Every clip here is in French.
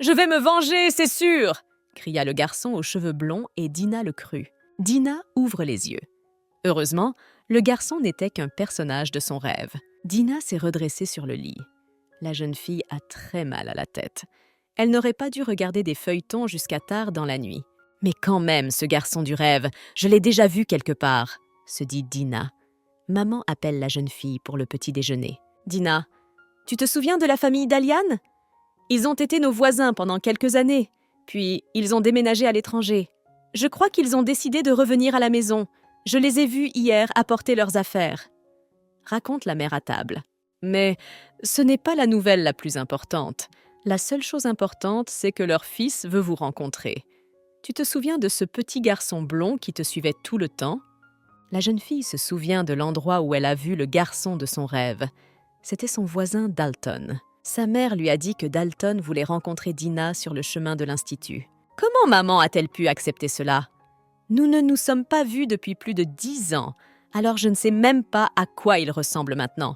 Je vais me venger, c'est sûr !» cria le garçon aux cheveux blonds et Dina le crut. Dina ouvre les yeux. Heureusement, le garçon n'était qu'un personnage de son rêve. Dina s'est redressée sur le lit. La jeune fille a très mal à la tête. Elle n'aurait pas dû regarder des feuilletons jusqu'à tard dans la nuit. « Mais quand même, ce garçon du rêve, je l'ai déjà vu quelque part !» se dit Dina. Maman appelle la jeune fille pour le petit déjeuner. « Dina, tu te souviens de la famille Dalian ? Ils ont été nos voisins pendant quelques années, puis ils ont déménagé à l'étranger. Je crois qu'ils ont décidé de revenir à la maison. Je les ai vus hier apporter leurs affaires. » Raconte la mère à table. Mais ce n'est pas la nouvelle la plus importante. La seule chose importante, c'est que leur fils veut vous rencontrer. Tu te souviens de ce petit garçon blond qui te suivait tout le temps ? La jeune fille se souvient de l'endroit où elle a vu le garçon de son rêve. C'était son voisin Dalton. Sa mère lui a dit que Dalton voulait rencontrer Dina sur le chemin de l'institut. Comment maman a-t-elle pu accepter cela ? Nous ne nous sommes pas vus depuis plus de 10 ans, alors je ne sais même pas à quoi il ressemble maintenant.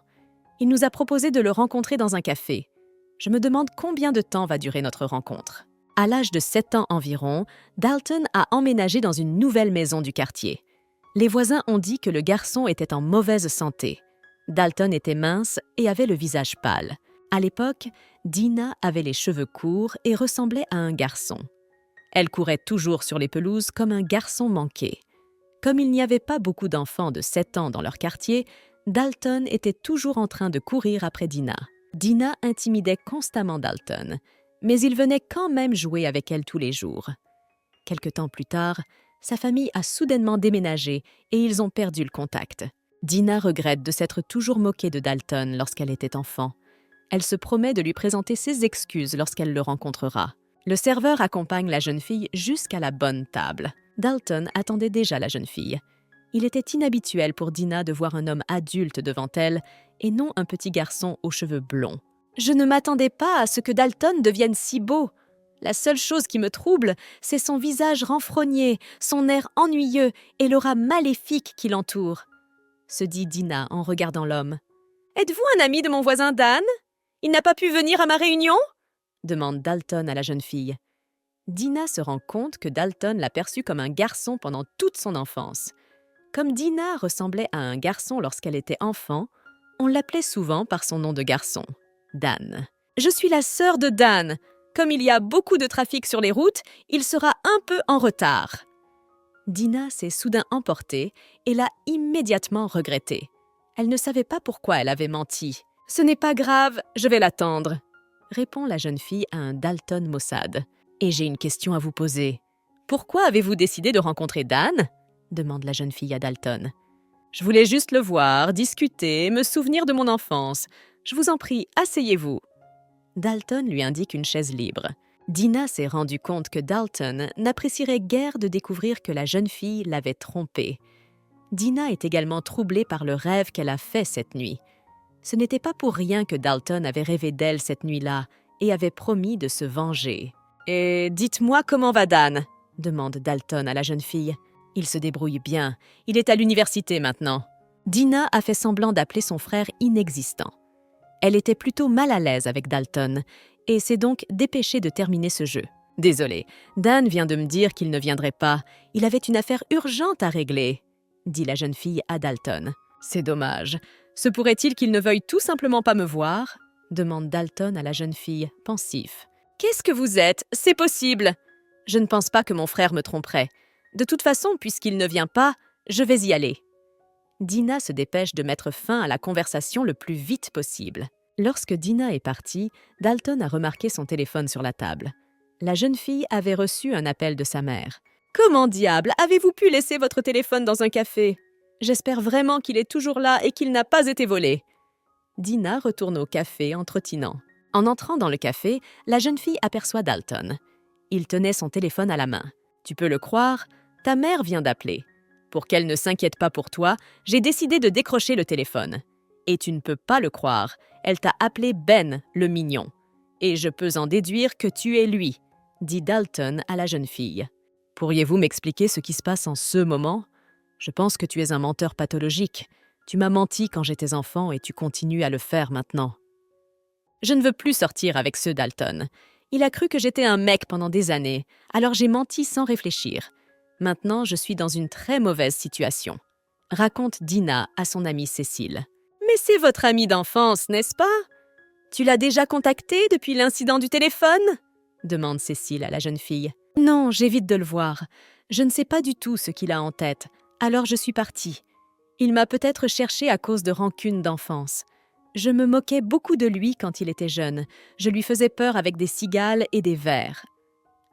Il nous a proposé de le rencontrer dans un café. Je me demande combien de temps va durer notre rencontre. À l'âge de 7 ans environ, Dalton a emménagé dans une nouvelle maison du quartier. Les voisins ont dit que le garçon était en mauvaise santé. Dalton était mince et avait le visage pâle. À l'époque, Dina avait les cheveux courts et ressemblait à un garçon. Elle courait toujours sur les pelouses comme un garçon manqué. Comme il n'y avait pas beaucoup d'enfants de 7 ans dans leur quartier, Dalton était toujours en train de courir après Dina. Dina intimidait constamment Dalton, mais il venait quand même jouer avec elle tous les jours. Quelque temps plus tard, sa famille a soudainement déménagé et ils ont perdu le contact. Dina regrette de s'être toujours moquée de Dalton lorsqu'elle était enfant. Elle se promet de lui présenter ses excuses lorsqu'elle le rencontrera. Le serveur accompagne la jeune fille jusqu'à la bonne table. Dalton attendait déjà la jeune fille. Il était inhabituel pour Dina de voir un homme adulte devant elle et non un petit garçon aux cheveux blonds. « Je ne m'attendais pas à ce que Dalton devienne si beau. La seule chose qui me trouble, c'est son visage renfrogné, son air ennuyeux et l'aura maléfique qui l'entoure, » se dit Dina en regardant l'homme. « Êtes-vous un ami de mon voisin Dan ? Il n'a pas pu venir à ma réunion ?» demande Dalton à la jeune fille. Dina se rend compte que Dalton l'a perçu comme un garçon pendant toute son enfance. Comme Dina ressemblait à un garçon lorsqu'elle était enfant, on l'appelait souvent par son nom de garçon, Dan. « Je suis la sœur de Dan. Comme il y a beaucoup de trafic sur les routes, il sera un peu en retard. » Dina s'est soudain emportée et l'a immédiatement regretté. Elle ne savait pas pourquoi elle avait menti. « Ce n'est pas grave, je vais l'attendre », répond la jeune fille à un Dalton maussade. « Et j'ai une question à vous poser. Pourquoi avez-vous décidé de rencontrer Dan ?» demande la jeune fille à Dalton. « Je voulais juste le voir, discuter, me souvenir de mon enfance. Je vous en prie, asseyez-vous. » Dalton lui indique une chaise libre. Dina s'est rendu compte que Dalton n'apprécierait guère de découvrir que la jeune fille l'avait trompée. Dina est également troublée par le rêve qu'elle a fait cette nuit. Ce n'était pas pour rien que Dalton avait rêvé d'elle cette nuit-là et avait promis de se venger. « Et dites-moi comment va Dan ?» demande Dalton à la jeune fille. « Il se débrouille bien. Il est à l'université maintenant. » Dina a fait semblant d'appeler son frère inexistant. Elle était plutôt mal à l'aise avec Dalton et s'est donc dépêchée de terminer ce jeu. « Désolée, Dan vient de me dire qu'il ne viendrait pas. Il avait une affaire urgente à régler, » dit la jeune fille à Dalton. « C'est dommage. Se pourrait-il qu'il ne veuille tout simplement pas me voir ?» demande Dalton à la jeune fille, pensif. « Qu'est-ce que vous êtes ? C'est possible ! Je ne pense pas que mon frère me tromperait. De toute façon, puisqu'il ne vient pas, je vais y aller. » Dina se dépêche de mettre fin à la conversation le plus vite possible. Lorsque Dina est partie, Dalton a remarqué son téléphone sur la table. La jeune fille avait reçu un appel de sa mère. « Comment diable avez-vous pu laisser votre téléphone dans un café ? J'espère vraiment qu'il est toujours là et qu'il n'a pas été volé. » Dina retourne au café en trottinant. En entrant dans le café, la jeune fille aperçoit Dalton. Il tenait son téléphone à la main. « Tu peux le croire, ta mère vient d'appeler. Pour qu'elle ne s'inquiète pas pour toi, j'ai décidé de décrocher le téléphone. Et tu ne peux pas le croire, elle t'a appelé Ben, le mignon. Et je peux en déduire que tu es lui, » dit Dalton à la jeune fille. « Pourriez-vous m'expliquer ce qui se passe en ce moment ? Je pense que tu es un menteur pathologique. Tu m'as menti quand j'étais enfant et tu continues à le faire maintenant. » « Je ne veux plus sortir avec ceux Dalton. Il a cru que j'étais un mec pendant des années, alors j'ai menti sans réfléchir. Maintenant, je suis dans une très mauvaise situation. Raconte Dina à son amie Cécile. Mais c'est votre amie d'enfance, n'est-ce pas? Tu l'as déjà contacté depuis l'incident du téléphone? Demande Cécile à la jeune fille. Non, j'évite de le voir. Je ne sais pas du tout ce qu'il a en tête, alors je suis partie. Il m'a peut-être cherché à cause de rancune d'enfance. Je me moquais beaucoup de lui quand il était jeune. Je lui faisais peur avec des cigales et des vers.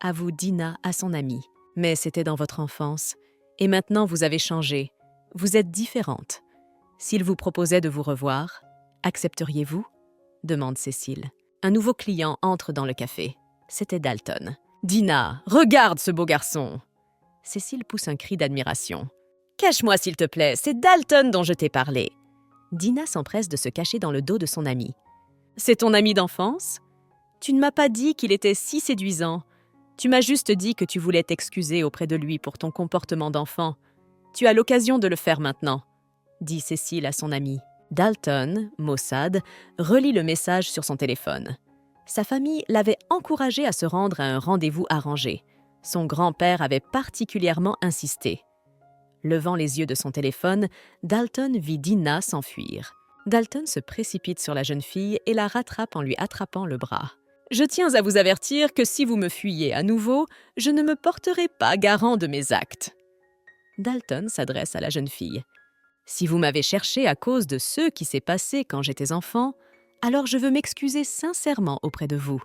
Avoue Dina à son amie. Mais c'était dans votre enfance. Et maintenant, vous avez changé. Vous êtes différente. S'il vous proposait de vous revoir, accepteriez-vous? Demande Cécile. Un nouveau client entre dans le café. C'était Dalton. Dina, regarde ce beau garçon! Cécile pousse un cri d'admiration. Cache-moi s'il te plaît, c'est Dalton dont je t'ai parlé. Dina s'empresse de se cacher dans le dos de son ami. C'est ton ami d'enfance? Tu ne m'as pas dit qu'il était si séduisant. Tu m'as juste dit que tu voulais t'excuser auprès de lui pour ton comportement d'enfant. Tu as l'occasion de le faire maintenant, dit Cécile à son ami. Dalton, maussade, relit le message sur son téléphone. Sa famille l'avait encouragé à se rendre à un rendez-vous arrangé. Son grand-père avait particulièrement insisté. Levant les yeux de son téléphone, Dalton vit Dina s'enfuir. Dalton se précipite sur la jeune fille et la rattrape en lui attrapant le bras. « Je tiens à vous avertir que si vous me fuyez à nouveau, je ne me porterai pas garant de mes actes. » Dalton s'adresse à la jeune fille. « Si vous m'avez cherché à cause de ce qui s'est passé quand j'étais enfant, alors je veux m'excuser sincèrement auprès de vous. »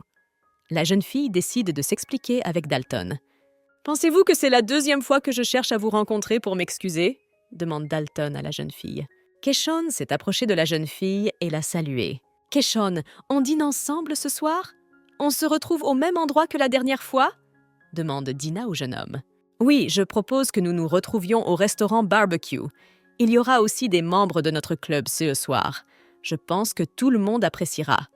La jeune fille décide de s'expliquer avec Dalton. « Pensez-vous que c'est la deuxième fois que je cherche à vous rencontrer pour m'excuser ?» demande Dalton à la jeune fille. Keshon s'est approché de la jeune fille et l'a saluée. « Keshon, on dîne ensemble ce soir? On se retrouve au même endroit que la dernière fois ?» demande Dina au jeune homme. « Oui, je propose que nous nous retrouvions au restaurant Barbecue. Il y aura aussi des membres de notre club ce soir. Je pense que tout le monde appréciera. »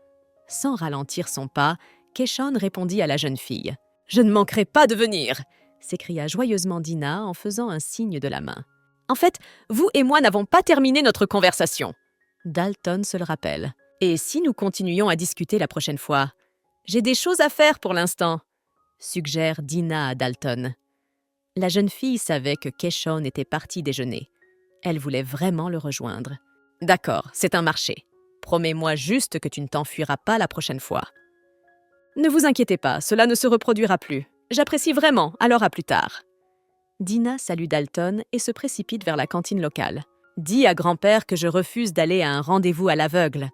Sans ralentir son pas, Keshon répondit à la jeune fille. « Je ne manquerai pas de venir !» s'écria joyeusement Dina en faisant un signe de la main. « En fait, vous et moi n'avons pas terminé notre conversation. » Dalton se le rappelle. « Et si nous continuions à discuter la prochaine fois? J'ai des choses à faire pour l'instant, » suggère Dina à Dalton. La jeune fille savait que Keshon était parti déjeuner. Elle voulait vraiment le rejoindre. « D'accord, c'est un marché. Promets-moi juste que tu ne t'enfuiras pas la prochaine fois. » « Ne vous inquiétez pas, cela ne se reproduira plus. J'apprécie vraiment, alors à plus tard. » Dina salue Dalton et se précipite vers la cantine locale. « Dis à grand-père que je refuse d'aller à un rendez-vous à l'aveugle.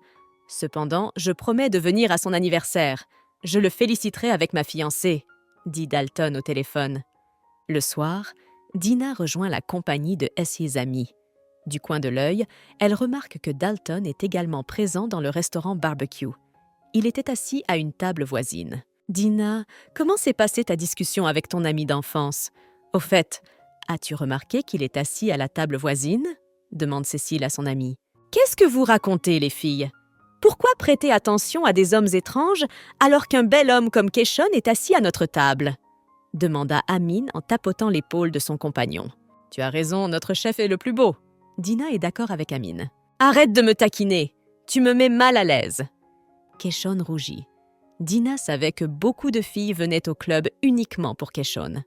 Cependant, je promets de venir à son anniversaire. Je le féliciterai avec ma fiancée, » dit Dalton au téléphone. Le soir, Dina rejoint la compagnie de ses amis. Du coin de l'œil, elle remarque que Dalton est également présent dans le restaurant Barbecue. Il était assis à une table voisine. « Dina, comment s'est passée ta discussion avec ton ami d'enfance? Au fait, as-tu remarqué qu'il est assis à la table voisine ?» demande Cécile à son amie. « Qu'est-ce que vous racontez, les filles? Pourquoi prêter attention à des hommes étranges alors qu'un bel homme comme Keshon est assis à notre table ?» demanda Amine en tapotant l'épaule de son compagnon. « Tu as raison, notre chef est le plus beau. » Dina est d'accord avec Amine. « Arrête de me taquiner, tu me mets mal à l'aise. » Keshon rougit. Dina savait que beaucoup de filles venaient au club uniquement pour Keshon.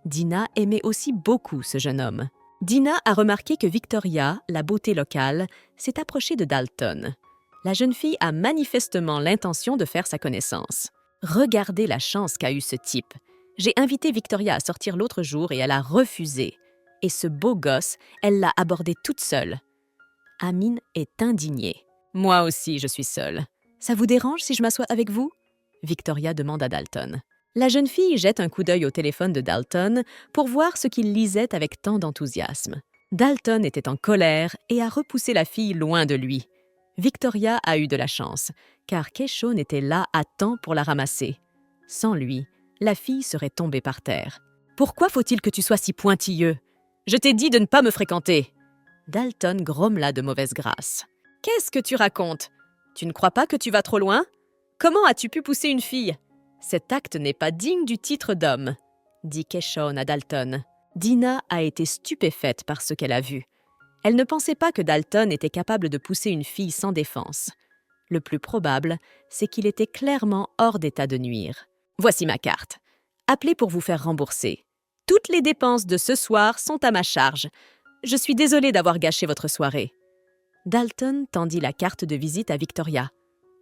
Dina aimait aussi beaucoup ce jeune homme. Dina a remarqué que Victoria, la beauté locale, s'est approchée de Dalton. La jeune fille a manifestement l'intention de faire sa connaissance. Regardez la chance qu'a eue ce type. J'ai invité Victoria à sortir l'autre jour et elle a refusé. Et ce beau gosse, elle l'a abordé toute seule. Amine est indignée. « Moi aussi, je suis seule. Ça vous dérange si je m'assois avec vous ?» Victoria demande à Dalton. La jeune fille jette un coup d'œil au téléphone de Dalton pour voir ce qu'il lisait avec tant d'enthousiasme. Dalton était en colère et a repoussé la fille loin de lui. Victoria a eu de la chance, car Keshon était là à temps pour la ramasser. Sans lui, la fille serait tombée par terre. « Pourquoi faut-il que tu sois si pointilleux? Je t'ai dit de ne pas me fréquenter !» Dalton grommela de mauvaise grâce. « Qu'est-ce que tu racontes? Tu ne crois pas que tu vas trop loin? Comment as-tu pu pousser une fille? Cet acte n'est pas digne du titre d'homme, » dit Keshon à Dalton. Dina a été stupéfaite par ce qu'elle a vu. Elle ne pensait pas que Dalton était capable de pousser une fille sans défense. Le plus probable, c'est qu'il était clairement hors d'état de nuire. Voici ma carte. Appelez pour vous faire rembourser. Toutes les dépenses de ce soir sont à ma charge. Je suis désolée d'avoir gâché votre soirée. » Dalton tendit la carte de visite à Victoria.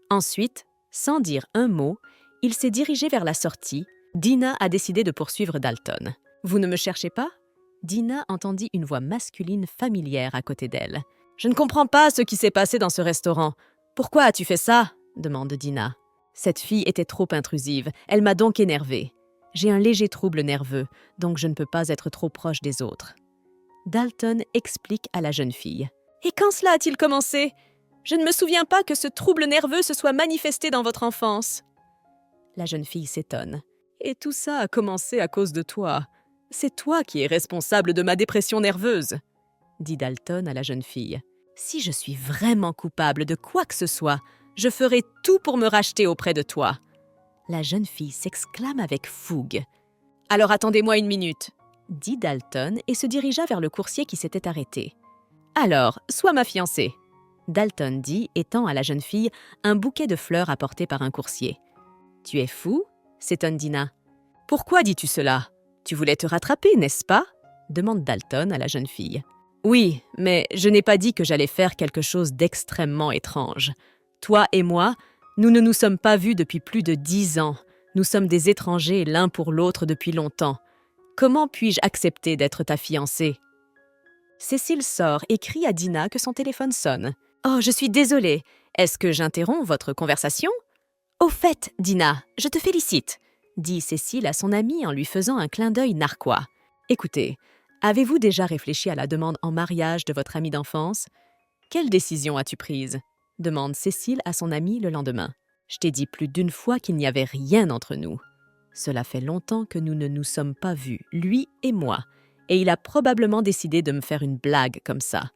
Ensuite, sans dire un mot, il s'est dirigé vers la sortie. Dina a décidé de poursuivre Dalton. « Vous ne me cherchez pas ?» Dina entendit une voix masculine familière à côté d'elle. « Je ne comprends pas ce qui s'est passé dans ce restaurant. Pourquoi as-tu fait ça ?» demande Dina. Cette fille était trop intrusive, elle m'a donc énervée. J'ai un léger trouble nerveux, donc je ne peux pas être trop proche des autres. Dalton explique à la jeune fille. « Et quand cela a-t-il commencé ? Je ne me souviens pas que ce trouble nerveux se soit manifesté dans votre enfance. » La jeune fille s'étonne. « Et tout ça a commencé à cause de toi. C'est toi qui es responsable de ma dépression nerveuse, » dit Dalton à la jeune fille. « Si je suis vraiment coupable de quoi que ce soit, je ferai tout pour me racheter auprès de toi. » La jeune fille s'exclame avec fougue. « Alors attendez-moi une minute, » dit Dalton et se dirigea vers le coursier qui s'était arrêté. « Alors, sois ma fiancée. » Dalton dit et tend à la jeune fille un bouquet de fleurs apporté par un coursier. « Tu es fou ?» s'étonne Dina. « Pourquoi dis-tu cela ? Tu voulais te rattraper, n'est-ce pas ?» demande Dalton à la jeune fille. « Oui, mais je n'ai pas dit que j'allais faire quelque chose d'extrêmement étrange. Toi et moi, nous ne nous sommes pas vus depuis plus de 10 ans. Nous sommes des étrangers l'un pour l'autre depuis longtemps. Comment puis-je accepter d'être ta fiancée ?» Cécile sort et crie à Dina que son téléphone sonne. « Oh, je suis désolée. Est-ce que j'interromps votre conversation ?»« Au fait, Dina, je te félicite, » dit Cécile à son amie en lui faisant un clin d'œil narquois. « Écoutez, avez-vous déjà réfléchi à la demande en mariage de votre amie d'enfance ? Quelle décision as-tu prise ?» demande Cécile à son amie le lendemain. « Je t'ai dit plus d'une fois qu'il n'y avait rien entre nous. Cela fait longtemps que nous ne nous sommes pas vus, lui et moi, et il a probablement décidé de me faire une blague comme ça.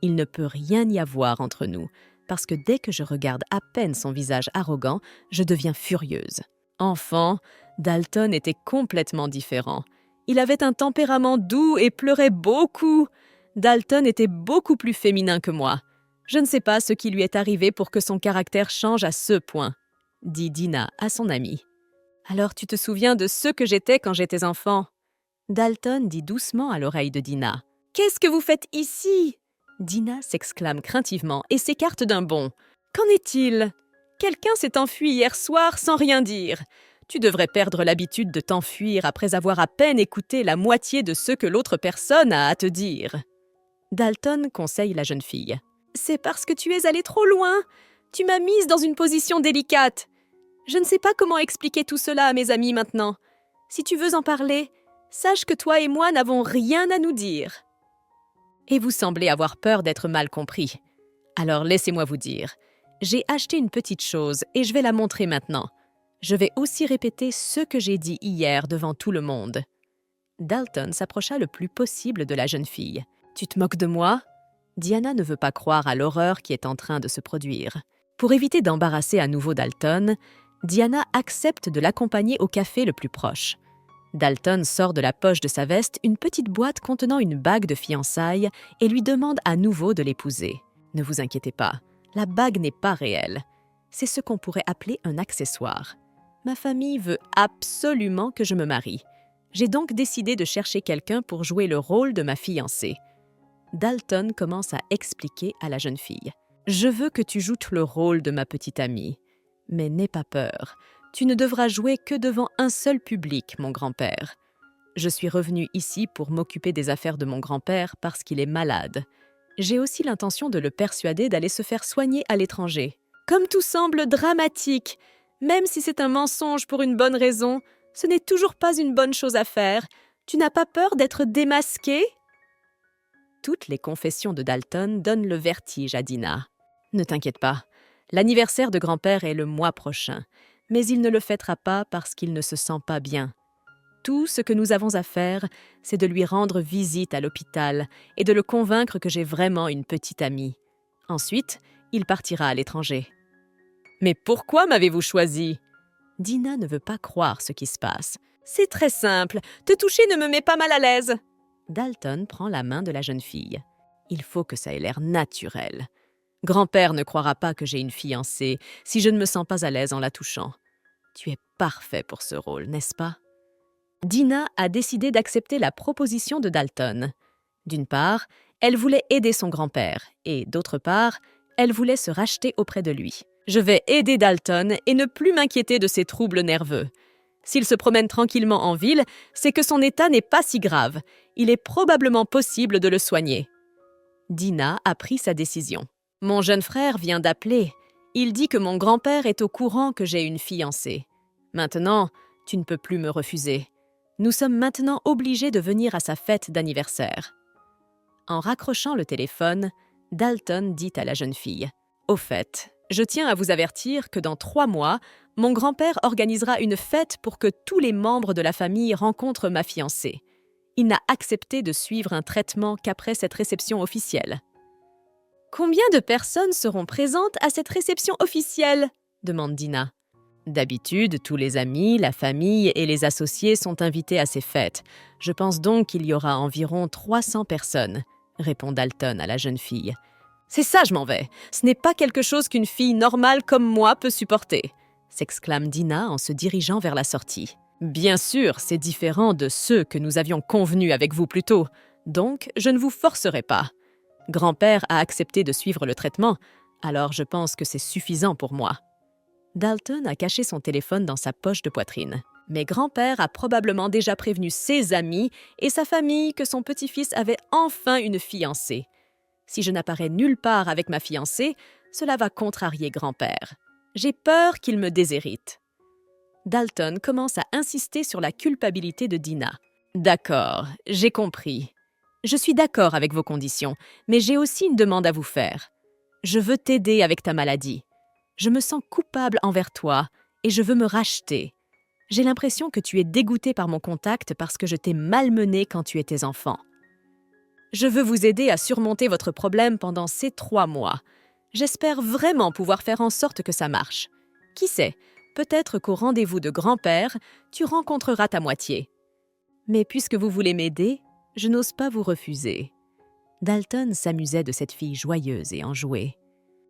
Il ne peut rien y avoir entre nous, parce que dès que je regarde à peine son visage arrogant, je deviens furieuse. » Enfant, Dalton était complètement différent. Il avait un tempérament doux et pleurait beaucoup. Dalton était beaucoup plus féminin que moi. Je ne sais pas ce qui lui est arrivé pour que son caractère change à ce point, dit Dina à son amie. « Alors tu te souviens de ce que j'étais quand j'étais enfant ?» Dalton dit doucement à l'oreille de Dina. « Qu'est-ce que vous faites ici ?» Dina s'exclame craintivement et s'écarte d'un bond. « Qu'en est-il ? Quelqu'un s'est enfui hier soir sans rien dire. Tu devrais perdre l'habitude de t'enfuir après avoir à peine écouté la moitié de ce que l'autre personne a à te dire. » Dalton conseille la jeune fille. « C'est parce que tu es allée trop loin. Tu m'as mise dans une position délicate. Je ne sais pas comment expliquer tout cela à mes amis maintenant. Si tu veux en parler, sache que toi et moi n'avons rien à nous dire. » Et vous semblez avoir peur d'être mal compris. Alors laissez-moi vous dire. J'ai acheté une petite chose et je vais la montrer maintenant. Je vais aussi répéter ce que j'ai dit hier devant tout le monde. Dalton s'approcha le plus possible de la jeune fille. « Tu te moques de moi ?» Diana ne veut pas croire à l'horreur qui est en train de se produire. Pour éviter d'embarrasser à nouveau Dalton, Diana accepte de l'accompagner au café le plus proche. Dalton sort de la poche de sa veste une petite boîte contenant une bague de fiançailles et lui demande à nouveau de l'épouser. « Ne vous inquiétez pas, la bague n'est pas réelle. C'est ce qu'on pourrait appeler un accessoire. Ma famille veut absolument que je me marie. J'ai donc décidé de chercher quelqu'un pour jouer le rôle de ma fiancée. » Dalton commence à expliquer à la jeune fille. « Je veux que tu joues le rôle de ma petite amie. Mais n'aie pas peur. Tu ne devras jouer que devant un seul public, mon grand-père. Je suis revenue ici pour m'occuper des affaires de mon grand-père parce qu'il est malade. J'ai aussi l'intention de le persuader d'aller se faire soigner à l'étranger. Comme tout semble dramatique, même si c'est un mensonge pour une bonne raison, ce n'est toujours pas une bonne chose à faire. Tu n'as pas peur d'être démasqué ?» Toutes les confessions de Dalton donnent le vertige à Dina. « Ne t'inquiète pas, l'anniversaire de grand-père est le mois prochain, mais il ne le fêtera pas parce qu'il ne se sent pas bien. Tout ce que nous avons à faire, c'est de lui rendre visite à l'hôpital et de le convaincre que j'ai vraiment une petite amie. Ensuite, il partira à l'étranger. » « Mais pourquoi m'avez-vous choisi ?» Dina ne veut pas croire ce qui se passe. « C'est très simple, te toucher ne me met pas mal à l'aise. » Dalton prend la main de la jeune fille. « Il faut que ça ait l'air naturel. Grand-père ne croira pas que j'ai une fiancée si je ne me sens pas à l'aise en la touchant. Tu es parfait pour ce rôle, n'est-ce pas? Dina a décidé d'accepter la proposition de Dalton. D'une part, elle voulait aider son grand-père et d'autre part, elle voulait se racheter auprès de lui. Je vais aider Dalton et ne plus m'inquiéter de ses troubles nerveux. S'il se promène tranquillement en ville, c'est que son état n'est pas si grave. Il est probablement possible de le soigner. Dina a pris sa décision. Mon jeune frère vient d'appeler. Il dit que mon grand-père est au courant que j'ai une fiancée. Maintenant, tu ne peux plus me refuser. Nous sommes maintenant obligés de venir à sa fête d'anniversaire. En raccrochant le téléphone, Dalton dit à la jeune fille « Au fait, je tiens à vous avertir que dans 3 mois, mon grand-père organisera une fête pour que tous les membres de la famille rencontrent ma fiancée. Il n'a accepté de suivre un traitement qu'après cette réception officielle. » « Combien de personnes seront présentes à cette réception officielle ?» demande Dina. « D'habitude, tous les amis, la famille et les associés sont invités à ces fêtes. Je pense donc qu'il y aura environ 300 personnes, » répond Dalton à la jeune fille. « C'est ça, je m'en vais. Ce n'est pas quelque chose qu'une fille normale comme moi peut supporter, » s'exclame Dina en se dirigeant vers la sortie. « Bien sûr, c'est différent de ceux que nous avions convenus avec vous plus tôt, donc je ne vous forcerai pas. Grand-père a accepté de suivre le traitement, alors je pense que c'est suffisant pour moi. » Dalton a caché son téléphone dans sa poche de poitrine. Mais grand-père a probablement déjà prévenu ses amis et sa famille que son petit-fils avait enfin une fiancée. Si je n'apparais nulle part avec ma fiancée, cela va contrarier grand-père. J'ai peur qu'il me déshérite. Dalton commence à insister sur la culpabilité de Dina. « D'accord, j'ai compris. Je suis d'accord avec vos conditions, mais j'ai aussi une demande à vous faire. Je veux t'aider avec ta maladie. Je me sens coupable envers toi et je veux me racheter. J'ai l'impression que tu es dégoûté par mon contact parce que je t'ai malmené quand tu étais enfant. Je veux vous aider à surmonter votre problème pendant ces 3 mois. J'espère vraiment pouvoir faire en sorte que ça marche. Qui sait, peut-être qu'au rendez-vous de grand-père, tu rencontreras ta moitié. Mais puisque vous voulez m'aider, je n'ose pas vous refuser. » Dalton s'amusait de cette fille joyeuse et enjouée.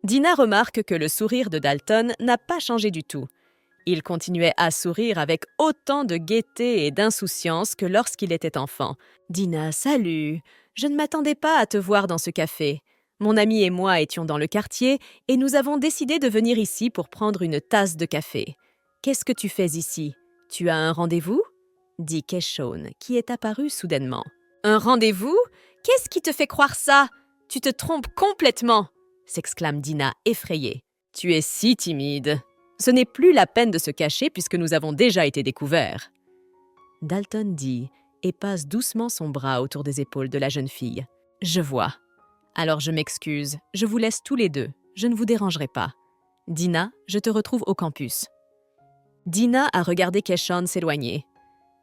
Dina remarque que le sourire de Dalton n'a pas changé du tout. Il continuait à sourire avec autant de gaieté et d'insouciance que lorsqu'il était enfant. « Dina, salut! Je ne m'attendais pas à te voir dans ce café. Mon ami et moi étions dans le quartier et nous avons décidé de venir ici pour prendre une tasse de café. Qu'est-ce que tu fais ici? Tu as un rendez-vous ?» dit Keshone, qui est apparu soudainement. « Un rendez-vous? Qu'est-ce qui te fait croire ça? Tu te trompes complètement !» s'exclame Dina effrayée. « Tu es si timide. Ce n'est plus la peine de se cacher puisque nous avons déjà été découverts. » Dalton dit et passe doucement son bras autour des épaules de la jeune fille. « Je vois. Alors je m'excuse, je vous laisse tous les deux, je ne vous dérangerai pas. Dina, je te retrouve au campus. » Dina a regardé Keshone s'éloigner.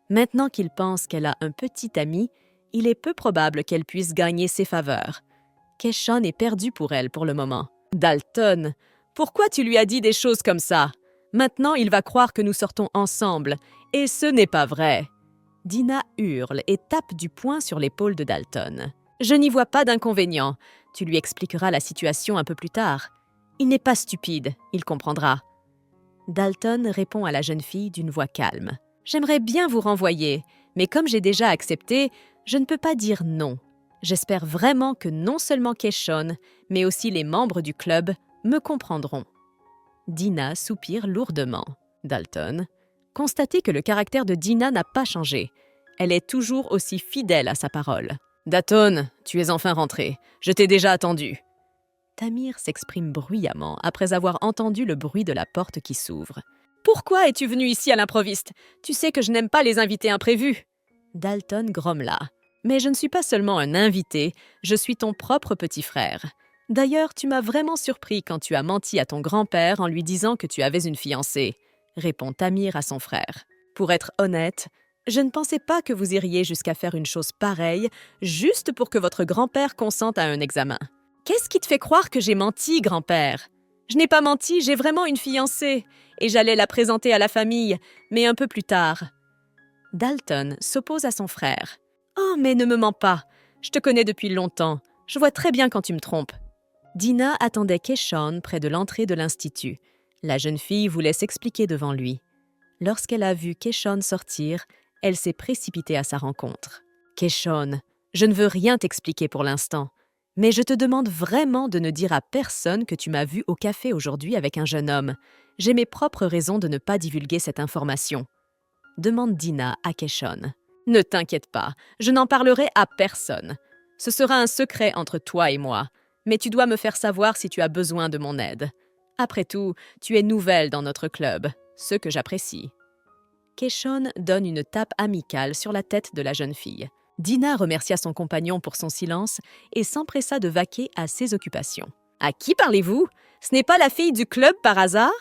Maintenant qu'il pense qu'elle a un petit ami, il est peu probable qu'elle puisse gagner ses faveurs. Keshone est perdu pour elle pour le moment. « Dalton, pourquoi tu lui as dit des choses comme ça? Maintenant, il va croire que nous sortons ensemble, et ce n'est pas vrai. » Dina hurle et tape du poing sur l'épaule de Dalton. « Je n'y vois pas d'inconvénient. Tu lui expliqueras la situation un peu plus tard. Il n'est pas stupide, il comprendra. » Dalton répond à la jeune fille d'une voix calme. « J'aimerais bien vous renvoyer, mais comme j'ai déjà accepté, je ne peux pas dire non. J'espère vraiment que non seulement Keshone, mais aussi les membres du club me comprendront. » Dina soupire lourdement. Dalton, constatez que le caractère de Dina n'a pas changé. Elle est toujours aussi fidèle à sa parole. « Dalton, tu es enfin rentré. Je t'ai déjà attendu. » Tamir s'exprime bruyamment après avoir entendu le bruit de la porte qui s'ouvre. « Pourquoi es-tu venu ici à l'improviste? Tu sais que je n'aime pas les invités imprévus. » Dalton grommela. « Mais je ne suis pas seulement un invité, je suis ton propre petit frère. D'ailleurs, tu m'as vraiment surpris quand tu as menti à ton grand-père en lui disant que tu avais une fiancée, » répond Tamir à son frère. « Pour être honnête, je ne pensais pas que vous iriez jusqu'à faire une chose pareille juste pour que votre grand-père consente à un examen. Qu'est-ce qui te fait croire que j'ai menti, grand-père? Je n'ai pas menti, j'ai vraiment une fiancée, et j'allais la présenter à la famille, mais un peu plus tard. » Dalton s'oppose à son frère. « Oh, mais ne me mens pas, je te connais depuis longtemps, je vois très bien quand tu me trompes. » Dina attendait Keshone près de l'entrée de l'institut. La jeune fille voulait s'expliquer devant lui. Lorsqu'elle a vu Keshon sortir, elle s'est précipitée à sa rencontre. « Keshon, je ne veux rien t'expliquer pour l'instant, mais je te demande vraiment de ne dire à personne que tu m'as vu au café aujourd'hui avec un jeune homme. J'ai mes propres raisons de ne pas divulguer cette information. » demande Dina à Keshon. « Ne t'inquiète pas, je n'en parlerai à personne. Ce sera un secret entre toi et moi, mais tu dois me faire savoir si tu as besoin de mon aide. Après tout, tu es nouvelle dans notre club, ce que j'apprécie. » Keshon donne une tape amicale sur la tête de la jeune fille. Dina remercia son compagnon pour son silence et s'empressa de vaquer à ses occupations. « À qui parlez-vous? Ce n'est pas la fille du club par hasard ?»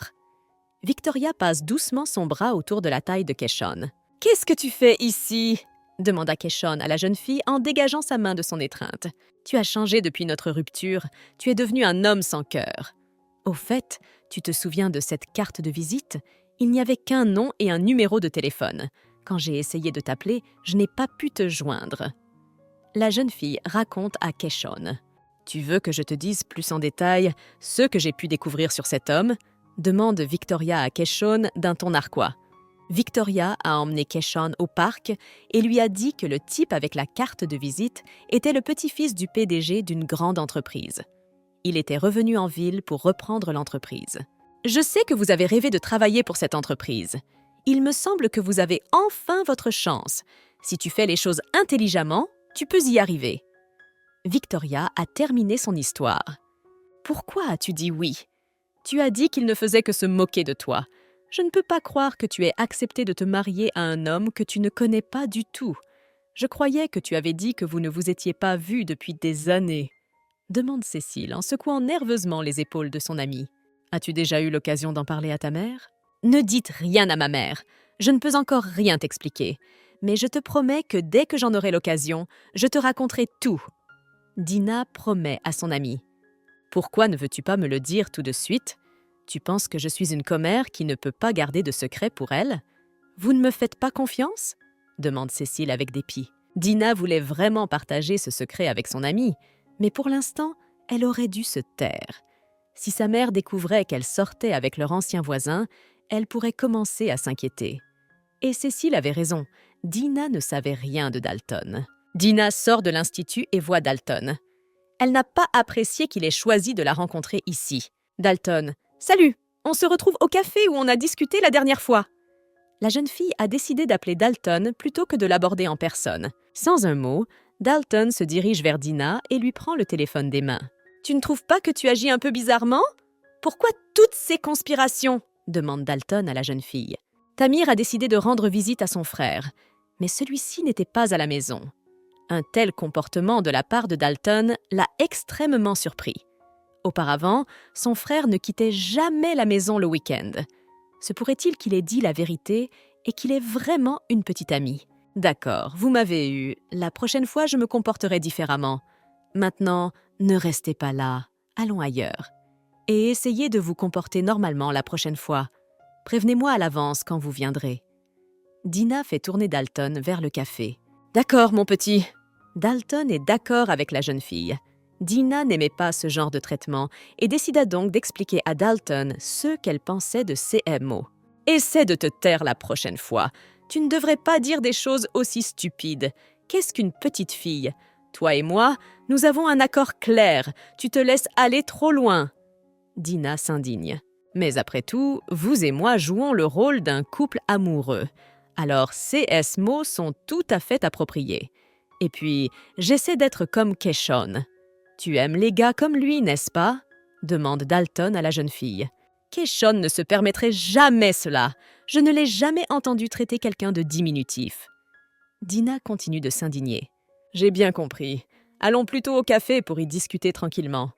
Victoria passe doucement son bras autour de la taille de Keshon. « Qu'est-ce que tu fais ici ?» demanda Keshon à la jeune fille en dégageant sa main de son étreinte. « Tu as changé depuis notre rupture, tu es devenu un homme sans cœur. Au fait, tu te souviens de cette carte de visite? Il n'y avait qu'un nom et un numéro de téléphone. Quand j'ai essayé de t'appeler, je n'ai pas pu te joindre. » La jeune fille raconte à Keshon. « Tu veux que je te dise plus en détail ce que j'ai pu découvrir sur cet homme ?» demande Victoria à Keshon d'un ton narquois. Victoria a emmené Keshon au parc et lui a dit que le type avec la carte de visite était le petit-fils du PDG d'une grande entreprise. Il était revenu en ville pour reprendre l'entreprise. « Je sais que vous avez rêvé de travailler pour cette entreprise. Il me semble que vous avez enfin votre chance. Si tu fais les choses intelligemment, tu peux y arriver. » Victoria a terminé son histoire. « Pourquoi as-tu dit oui? Tu as dit qu'il ne faisait que se moquer de toi. Je ne peux pas croire que tu aies accepté de te marier à un homme que tu ne connais pas du tout. Je croyais que tu avais dit que vous ne vous étiez pas vus depuis des années. » demande Cécile en secouant nerveusement les épaules de son amie. « As-tu déjà eu l'occasion d'en parler à ta mère? » « Ne dites rien à ma mère. Je ne peux encore rien t'expliquer. Mais je te promets que dès que j'en aurai l'occasion, je te raconterai tout. » Dina promet à son amie. « Pourquoi ne veux-tu pas me le dire tout de suite? Tu penses que je suis une commère qui ne peut pas garder de secret pour elle? Vous ne me faites pas confiance ?» demande Cécile avec dépit. Dina voulait vraiment partager ce secret avec son amie, mais pour l'instant, elle aurait dû se taire. Si sa mère découvrait qu'elle sortait avec leur ancien voisin, elle pourrait commencer à s'inquiéter. Et Cécile avait raison, Dina ne savait rien de Dalton. Dina sort de l'institut et voit Dalton. Elle n'a pas apprécié qu'il ait choisi de la rencontrer ici. Dalton: « Salut, on se retrouve au café où on a discuté la dernière fois. » La jeune fille a décidé d'appeler Dalton plutôt que de l'aborder en personne. Sans un mot, Dalton se dirige vers Dina et lui prend le téléphone des mains. « Tu ne trouves pas que tu agis un peu bizarrement? Pourquoi toutes ces conspirations ?» demande Dalton à la jeune fille. Tamir a décidé de rendre visite à son frère, mais celui-ci n'était pas à la maison. Un tel comportement de la part de Dalton l'a extrêmement surpris. Auparavant, son frère ne quittait jamais la maison le week-end. Se pourrait-il qu'il ait dit la vérité et qu'il ait vraiment une petite amie? « D'accord, vous m'avez eu. La prochaine fois, je me comporterai différemment. Maintenant, ne restez pas là. Allons ailleurs. Et essayez de vous comporter normalement la prochaine fois. Prévenez-moi à l'avance quand vous viendrez. » Dina fait tourner Dalton vers le café. « D'accord, mon petit. » Dalton est d'accord avec la jeune fille. Dina n'aimait pas ce genre de traitement et décida donc d'expliquer à Dalton ce qu'elle pensait de CMO. « Essaie de te taire la prochaine fois. Tu ne devrais pas dire des choses aussi stupides. Qu'est-ce qu'une petite fille? Toi et moi, nous avons un accord clair. Tu te laisses aller trop loin. » Dina s'indigne. « Mais après tout, vous et moi jouons le rôle d'un couple amoureux. Alors ces mots sont tout à fait appropriés. Et puis, j'essaie d'être comme Keshon. Tu aimes les gars comme lui, n'est-ce pas? » demande Dalton à la jeune fille. « Keshon ne se permettrait jamais cela. Je ne l'ai jamais entendu traiter quelqu'un de diminutif. » Dina continue de s'indigner. « J'ai bien compris. Allons plutôt au café pour y discuter tranquillement. »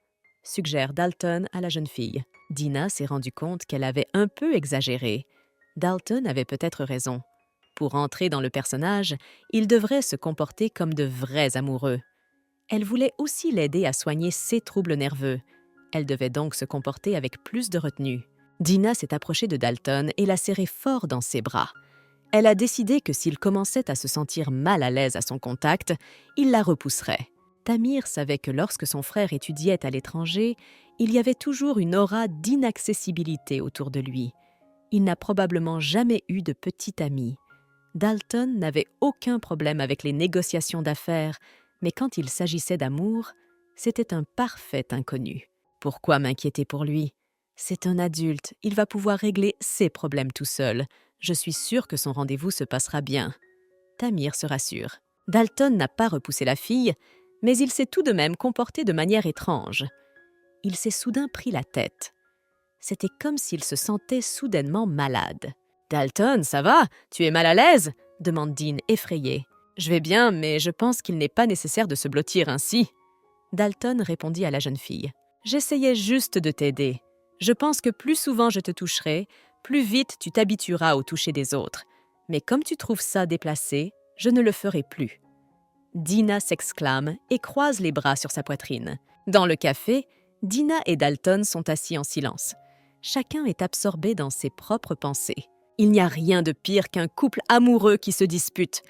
suggère Dalton à la jeune fille. Dina s'est rendu compte qu'elle avait un peu exagéré. Dalton avait peut-être raison. Pour entrer dans le personnage, il devrait se comporter comme de vrais amoureux. Elle voulait aussi l'aider à soigner ses troubles nerveux. Elle devait donc se comporter avec plus de retenue. Dina s'est approchée de Dalton et l'a serré fort dans ses bras. Elle a décidé que s'il commençait à se sentir mal à l'aise à son contact, il la repousserait. Tamir savait que lorsque son frère étudiait à l'étranger, il y avait toujours une aura d'inaccessibilité autour de lui. Il n'a probablement jamais eu de petit ami. Dalton n'avait aucun problème avec les négociations d'affaires, mais quand il s'agissait d'amour, c'était un parfait inconnu. Pourquoi m'inquiéter pour lui? C'est un adulte, il va pouvoir régler ses problèmes tout seul. Je suis sûre que son rendez-vous se passera bien. Tamir se rassure. Dalton n'a pas repoussé la fille, mais il s'est tout de même comporté de manière étrange. Il s'est soudain pris la tête. C'était comme s'il se sentait soudainement malade. « Dalton, ça va? Tu es mal à l'aise ?» demande Dean, effrayé. « Je vais bien, mais je pense qu'il n'est pas nécessaire de se blottir ainsi. » Dalton répondit à la jeune fille. « J'essayais juste de t'aider. Je pense que plus souvent je te toucherai, plus vite tu t'habitueras au toucher des autres. Mais comme tu trouves ça déplacé, je ne le ferai plus. » Dina s'exclame et croise les bras sur sa poitrine. Dans le café, Dina et Dalton sont assis en silence. Chacun est absorbé dans ses propres pensées. Il n'y a rien de pire qu'un couple amoureux qui se dispute.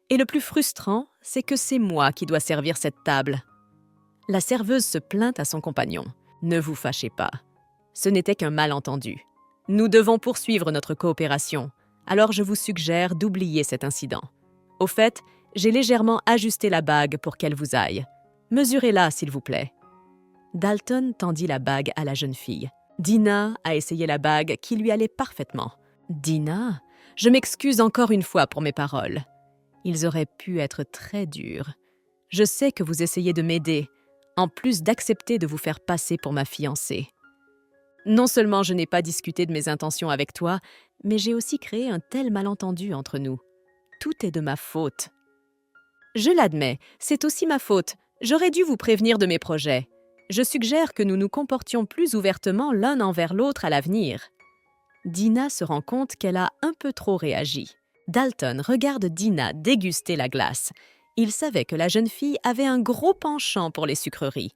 Et le plus frustrant, c'est que c'est moi qui dois servir cette table. La serveuse se plaint à son compagnon. « Ne vous fâchez pas. Ce n'était qu'un malentendu. Nous devons poursuivre notre coopération, alors je vous suggère d'oublier cet incident. Au fait, j'ai légèrement ajusté la bague pour qu'elle vous aille. Mesurez-la, s'il vous plaît. » Dalton tendit la bague à la jeune fille. Dina a essayé la bague qui lui allait parfaitement. « Dina, je m'excuse encore une fois pour mes paroles. Ils auraient pu être très durs. Je sais que vous essayez de m'aider, en plus d'accepter de vous faire passer pour ma fiancée. Non seulement je n'ai pas discuté de mes intentions avec toi, mais j'ai aussi créé un tel malentendu entre nous. Tout est de ma faute. Je l'admets, c'est aussi ma faute. J'aurais dû vous prévenir de mes projets. Je suggère que nous nous comportions plus ouvertement l'un envers l'autre à l'avenir. » Dina se rend compte qu'elle a un peu trop réagi. Dalton regarde Dina déguster la glace. Il savait que la jeune fille avait un gros penchant pour les sucreries.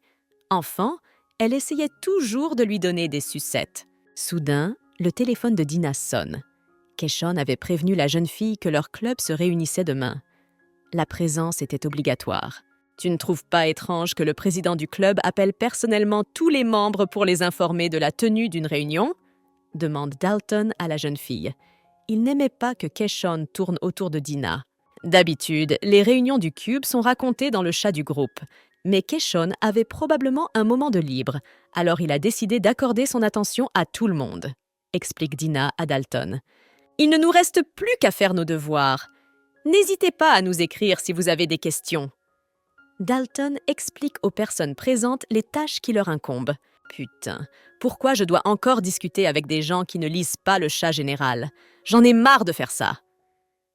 Enfant, elle essayait toujours de lui donner des sucettes. Soudain, le téléphone de Dina sonne. Keshon avait prévenu la jeune fille que leur club se réunissait demain. La présence était obligatoire. « Tu ne trouves pas étrange que le président du club appelle personnellement tous les membres pour les informer de la tenue d'une réunion ?» demande Dalton à la jeune fille. Il n'aimait pas que Keshon tourne autour de Dina. D'habitude, les réunions du cube sont racontées dans le chat du groupe. Mais Keshon avait probablement un moment de libre, alors il a décidé d'accorder son attention à tout le monde, explique Dina à Dalton. Il ne nous reste plus qu'à faire nos devoirs. N'hésitez pas à nous écrire si vous avez des questions. Dalton explique aux personnes présentes les tâches qui leur incombent. Putain, pourquoi je dois encore discuter avec des gens qui ne lisent pas le chat général? J'en ai marre de faire ça.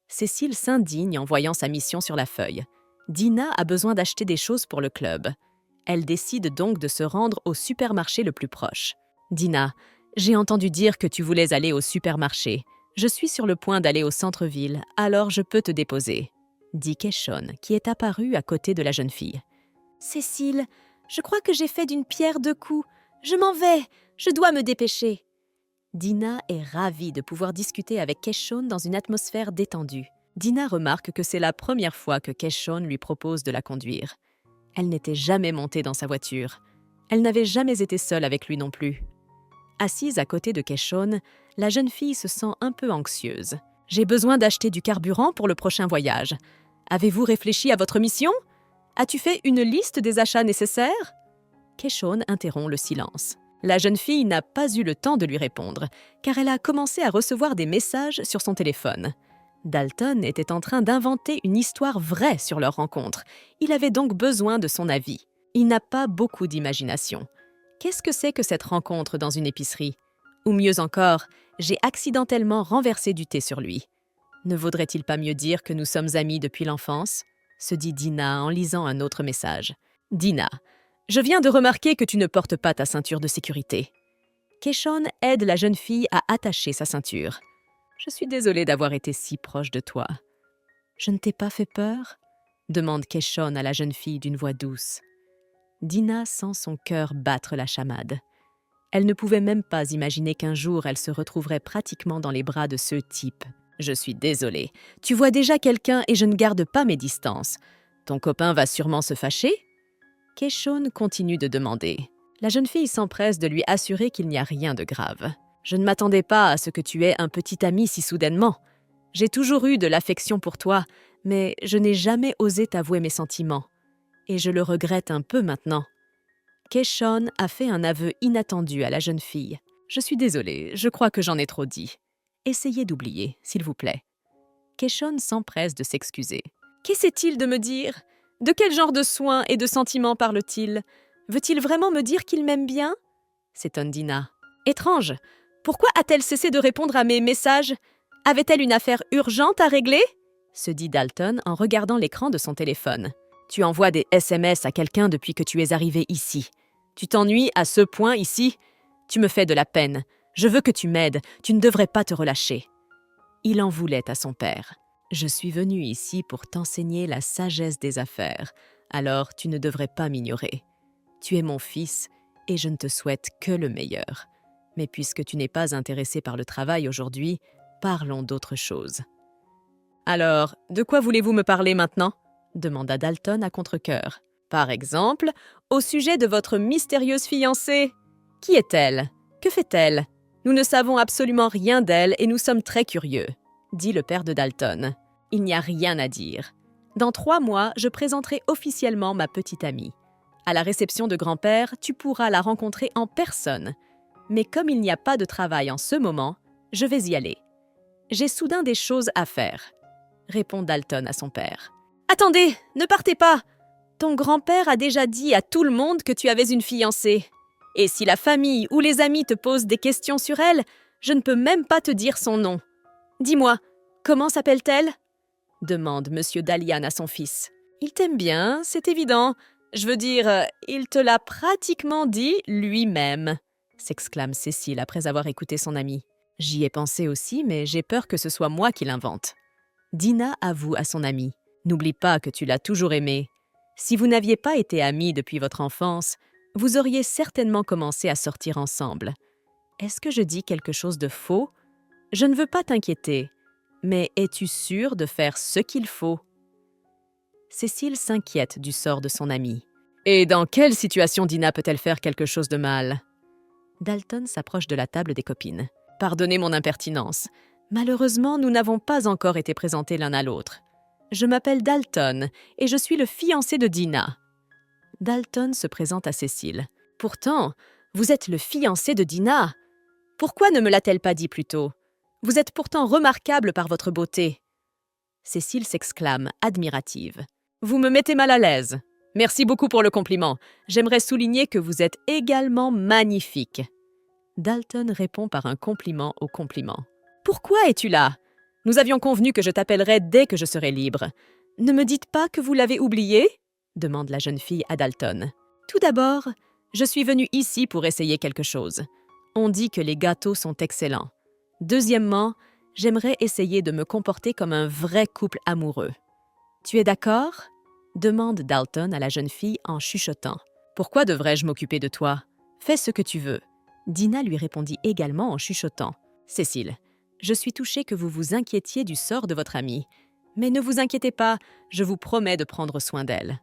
Cécile s'indigne en voyant sa mission sur la feuille. Dina a besoin d'acheter des choses pour le club. Elle décide donc de se rendre au supermarché le plus proche. « Dina, j'ai entendu dire que tu voulais aller au supermarché. Je suis sur le point d'aller au centre-ville, alors je peux te déposer. » dit Keshon, qui est apparu à côté de la jeune fille. « Cécile, je crois que j'ai fait d'une pierre deux coups. Je m'en vais, je dois me dépêcher. » Dina est ravie de pouvoir discuter avec Keshon dans une atmosphère détendue. Dina remarque que c'est la première fois que Keshon lui propose de la conduire. Elle n'était jamais montée dans sa voiture. Elle n'avait jamais été seule avec lui non plus. Assise à côté de Keshon, la jeune fille se sent un peu anxieuse. « J'ai besoin d'acheter du carburant pour le prochain voyage. Avez-vous réfléchi à votre mission? As-tu fait une liste des achats nécessaires ?» Keshon interrompt le silence. La jeune fille n'a pas eu le temps de lui répondre, car elle a commencé à recevoir des messages sur son téléphone. Dalton était en train d'inventer une histoire vraie sur leur rencontre. Il avait donc besoin de son avis. Il n'a pas beaucoup d'imagination. Qu'est-ce que c'est que cette rencontre dans une épicerie? Ou mieux encore, j'ai accidentellement renversé du thé sur lui. Ne vaudrait-il pas mieux dire que nous sommes amis depuis l'enfance? Se dit Dina en lisant un autre message. Dina, je viens de remarquer que tu ne portes pas ta ceinture de sécurité. Keshon aide la jeune fille à attacher sa ceinture. Je suis désolée d'avoir été si proche de toi. Je ne t'ai pas fait peur? Demande Keshon à la jeune fille d'une voix douce. Dina sent son cœur battre la chamade. Elle ne pouvait même pas imaginer qu'un jour elle se retrouverait pratiquement dans les bras de ce type. Je suis désolée. Tu vois déjà quelqu'un et je ne garde pas mes distances. Ton copain va sûrement se fâcher? Keshon continue de demander. La jeune fille s'empresse de lui assurer qu'il n'y a rien de grave. Je ne m'attendais pas à ce que tu aies un petit ami si soudainement. J'ai toujours eu de l'affection pour toi, mais je n'ai jamais osé t'avouer mes sentiments. Et je le regrette un peu maintenant. » Keshon a fait un aveu inattendu à la jeune fille. « Je suis désolée, je crois que j'en ai trop dit. Essayez d'oublier, s'il vous plaît. » Keshon s'empresse de s'excuser. « Qu'essaie-t-il de me dire? De quel genre de soins et de sentiments parle-t-il? Veut-il vraiment me dire qu'il m'aime bien ?» s'étonne Dina. « Étrange. Pourquoi a-t-elle cessé de répondre à mes messages? Avait-elle une affaire urgente à régler ?» se dit Dalton en regardant l'écran de son téléphone. « Tu envoies des SMS à quelqu'un depuis que tu es arrivé ici. Tu t'ennuies à ce point ici? Tu me fais de la peine. Je veux que tu m'aides. Tu ne devrais pas te relâcher. » Il en voulait à son père. « Je suis venu ici pour t'enseigner la sagesse des affaires, alors tu ne devrais pas m'ignorer. Tu es mon fils et je ne te souhaite que le meilleur. Mais puisque tu n'es pas intéressé par le travail aujourd'hui, parlons d'autre chose. »« Alors, de quoi voulez-vous me parler maintenant ?» demanda Dalton à contre-cœur. « Par exemple, au sujet de votre mystérieuse fiancée. Qui est-elle? Que fait-elle? Nous ne savons absolument rien d'elle et nous sommes très curieux, » dit le père de Dalton. « Il n'y a rien à dire. Dans 3 mois, je présenterai officiellement ma petite amie. À la réception de grand-père, tu pourras la rencontrer en personne. Mais comme il n'y a pas de travail en ce moment, je vais y aller. J'ai soudain des choses à faire, » répond Dalton à son père. « Attendez, ne partez pas! Ton grand-père a déjà dit à tout le monde que tu avais une fiancée. Et si la famille ou les amis te posent des questions sur elle, je ne peux même pas te dire son nom. Dis-moi, comment s'appelle-t-elle » demande Monsieur Dalian à son fils. « Il t'aime bien, c'est évident. Je veux dire, il te l'a pratiquement dit lui-même, » s'exclame Cécile après avoir écouté son ami. « J'y ai pensé aussi, mais j'ai peur que ce soit moi qui l'invente. » Dina avoue à son ami. « N'oublie pas que tu l'as toujours aimé. Si vous n'aviez pas été amis depuis votre enfance, vous auriez certainement commencé à sortir ensemble. Est-ce que je dis quelque chose de faux? Je ne veux pas t'inquiéter, mais es-tu sûre de faire ce qu'il faut? » Cécile s'inquiète du sort de son amie. « Et dans quelle situation Dina peut-elle faire quelque chose de mal ?» Dalton s'approche de la table des copines. « Pardonnez mon impertinence. Malheureusement, nous n'avons pas encore été présentés l'un à l'autre. Je m'appelle Dalton et je suis le fiancé de Dina. » Dalton se présente à Cécile. « Pourtant, vous êtes le fiancé de Dina. Pourquoi ne me l'a-t-elle pas dit plus tôt? Vous êtes pourtant remarquable par votre beauté. » Cécile s'exclame, admirative. « Vous me mettez mal à l'aise. Merci beaucoup pour le compliment. J'aimerais souligner que vous êtes également magnifique. » Dalton répond par un compliment au compliment. « Pourquoi es-tu là? Nous avions convenu que je t'appellerais dès que je serais libre. Ne me dites pas que vous l'avez oublié ?» demande la jeune fille à Dalton. « Tout d'abord, je suis venue ici pour essayer quelque chose. On dit que les gâteaux sont excellents. Deuxièmement, j'aimerais essayer de me comporter comme un vrai couple amoureux. Tu es d'accord ?» demande Dalton à la jeune fille en chuchotant. « Pourquoi devrais-je m'occuper de toi? Fais ce que tu veux. » Dina lui répondit également en chuchotant. « Cécile, je suis touchée que vous vous inquiétiez du sort de votre amie. Mais ne vous inquiétez pas, je vous promets de prendre soin d'elle. »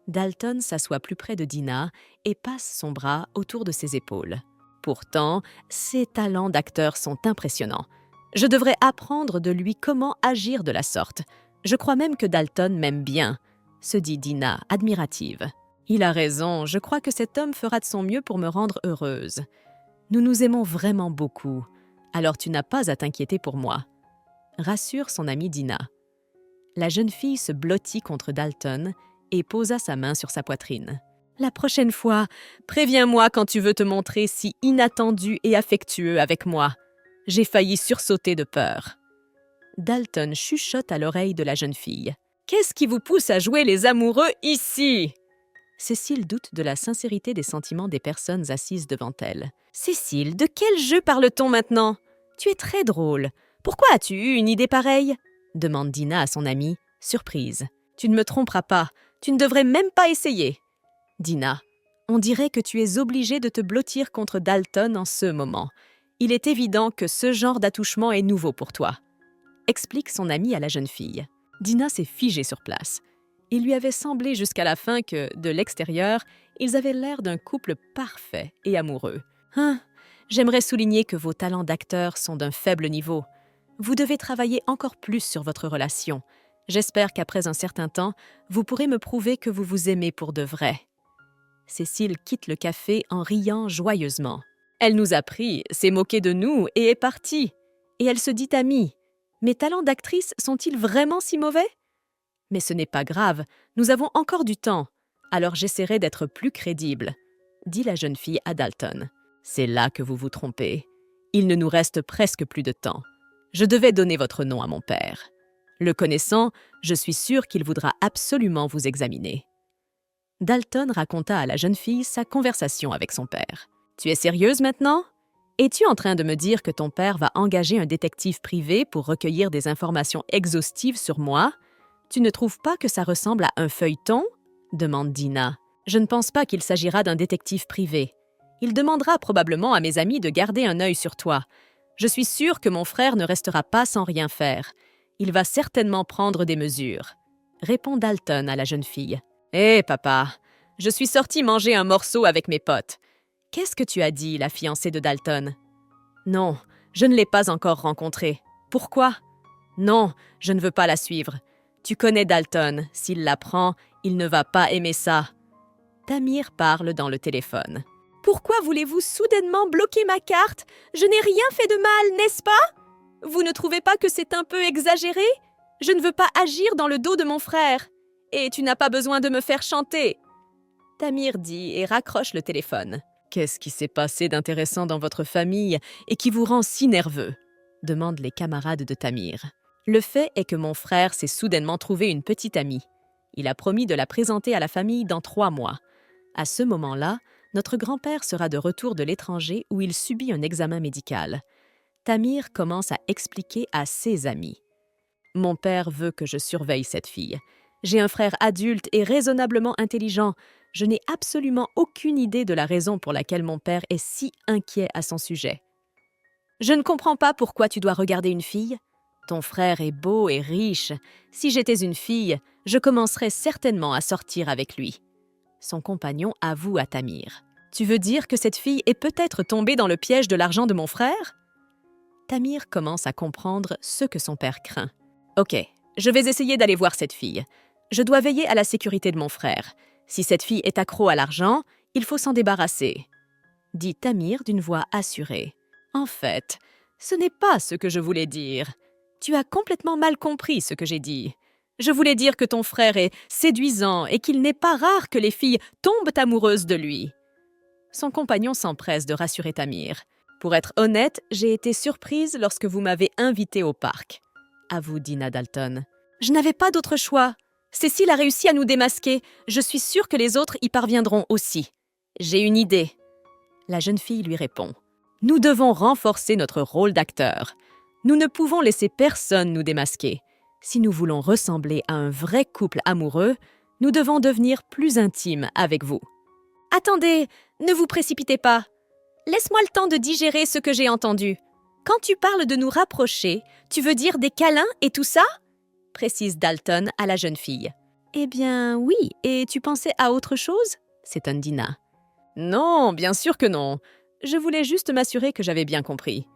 Dalton s'assoit plus près de Dina et passe son bras autour de ses épaules. Pourtant, ses talents d'acteur sont impressionnants. Je devrais apprendre de lui comment agir de la sorte. Je crois même que Dalton m'aime bien, se dit Dina, admirative. Il a raison, je crois que cet homme fera de son mieux pour me rendre heureuse. Nous nous aimons vraiment beaucoup, alors tu n'as pas à t'inquiéter pour moi, rassure son amie Dina. La jeune fille se blottit contre Dalton et posa sa main sur sa poitrine. La prochaine fois, préviens-moi quand tu veux te montrer si inattendu et affectueux avec moi. J'ai failli sursauter de peur. Dalton chuchote à l'oreille de la jeune fille. « Qu'est-ce qui vous pousse à jouer les amoureux ici ?» Cécile doute de la sincérité des sentiments des personnes assises devant elle. « Cécile, de quel jeu parle-t-on maintenant? Tu es très drôle. Pourquoi as-tu eu une idée pareille ?» demande Dina à son amie, surprise. « Tu ne me tromperas pas. Tu ne devrais même pas essayer. » Dina, on dirait que tu es obligée de te blottir contre Dalton en ce moment. Il est évident que ce genre d'attouchement est nouveau pour toi, explique son amie à la jeune fille. Dina s'est figée sur place. Il lui avait semblé jusqu'à la fin que, de l'extérieur, ils avaient l'air d'un couple parfait et amoureux. « Hein, J'aimerais souligner que vos talents d'acteur sont d'un faible niveau. Vous devez travailler encore plus sur votre relation. J'espère qu'après un certain temps, vous pourrez me prouver que vous vous aimez pour de vrai. » Cécile quitte le café en riant joyeusement. Elle nous a pris, s'est moquée de nous et est partie. Et elle se dit amie. Mes talents d'actrice sont-ils vraiment si mauvais? Mais ce n'est pas grave, nous avons encore du temps. Alors j'essaierai d'être plus crédible, dit la jeune fille à Dalton. C'est là que vous vous trompez. Il ne nous reste presque plus de temps. Je devais donner votre nom à mon père. Le connaissant, je suis sûre qu'il voudra absolument vous examiner. Dalton raconta à la jeune fille sa conversation avec son père. « Tu es sérieuse maintenant? Es-tu en train de me dire que ton père va engager un détective privé pour recueillir des informations exhaustives sur moi? Tu ne trouves pas que ça ressemble à un feuilleton? » demande Dina. « Je ne pense pas qu'il s'agira d'un détective privé. Il demandera probablement à mes amis de garder un œil sur toi. Je suis sûre que mon frère ne restera pas sans rien faire. Il va certainement prendre des mesures. » répond Dalton à la jeune fille. « Hé, papa, je suis sortie manger un morceau avec mes potes. » « Qu'est-ce que tu as dit, la fiancée de Dalton? »« Non, je ne l'ai pas encore rencontrée. Pourquoi? »« Non, je ne veux pas la suivre. Tu connais Dalton. S'il l'apprend, il ne va pas aimer ça. » Tamir parle dans le téléphone. « Pourquoi voulez-vous soudainement bloquer ma carte? Je n'ai rien fait de mal, n'est-ce pas? Vous ne trouvez pas que c'est un peu exagéré? Je ne veux pas agir dans le dos de mon frère. Et tu n'as pas besoin de me faire chanter. » Tamir dit et raccroche le téléphone. « Qu'est-ce qui s'est passé d'intéressant dans votre famille et qui vous rend si nerveux ?» demandent les camarades de Tamir. « Le fait est que mon frère s'est soudainement trouvé une petite amie. Il a promis de la présenter à la famille dans 3 mois. À ce moment-là, notre grand-père sera de retour de l'étranger où il subit un examen médical. Tamir commence à expliquer à ses amis. « Mon père veut que je surveille cette fille. J'ai un frère adulte et raisonnablement intelligent. Je n'ai absolument aucune idée de la raison pour laquelle mon père est si inquiet à son sujet. Je ne comprends pas pourquoi tu dois regarder une fille. Ton frère est beau et riche. Si j'étais une fille, je commencerais certainement à sortir avec lui. » Son compagnon avoue à Tamir. « Tu veux dire que cette fille est peut-être tombée dans le piège de l'argent de mon frère? » Tamir commence à comprendre ce que son père craint. « Ok, je vais essayer d'aller voir cette fille. Je dois veiller à la sécurité de mon frère. Si cette fille est accro à l'argent, il faut s'en débarrasser, » dit Tamir d'une voix assurée. « En fait, ce n'est pas ce que je voulais dire. Tu as complètement mal compris ce que j'ai dit. Je voulais dire que ton frère est séduisant et qu'il n'est pas rare que les filles tombent amoureuses de lui. » Son compagnon s'empresse de rassurer Tamir. « Pour être honnête, j'ai été surprise lorsque vous m'avez invitée au parc, » avoue Dina Dalton. « Je n'avais pas d'autre choix. Cécile a réussi à nous démasquer. Je suis sûre que les autres y parviendront aussi. J'ai une idée. » La jeune fille lui répond. « Nous devons renforcer notre rôle d'acteur. Nous ne pouvons laisser personne nous démasquer. Si nous voulons ressembler à un vrai couple amoureux, nous devons devenir plus intimes avec vous. » « Attendez, ne vous précipitez pas. Laisse-moi le temps de digérer ce que j'ai entendu. Quand tu parles de nous rapprocher, tu veux dire des câlins et tout ça ?» précise Dalton à la jeune fille. « Eh bien, oui, et tu pensais à autre chose ?» s'étonne Dina. « Non, bien sûr que non. Je voulais juste m'assurer que j'avais bien compris. »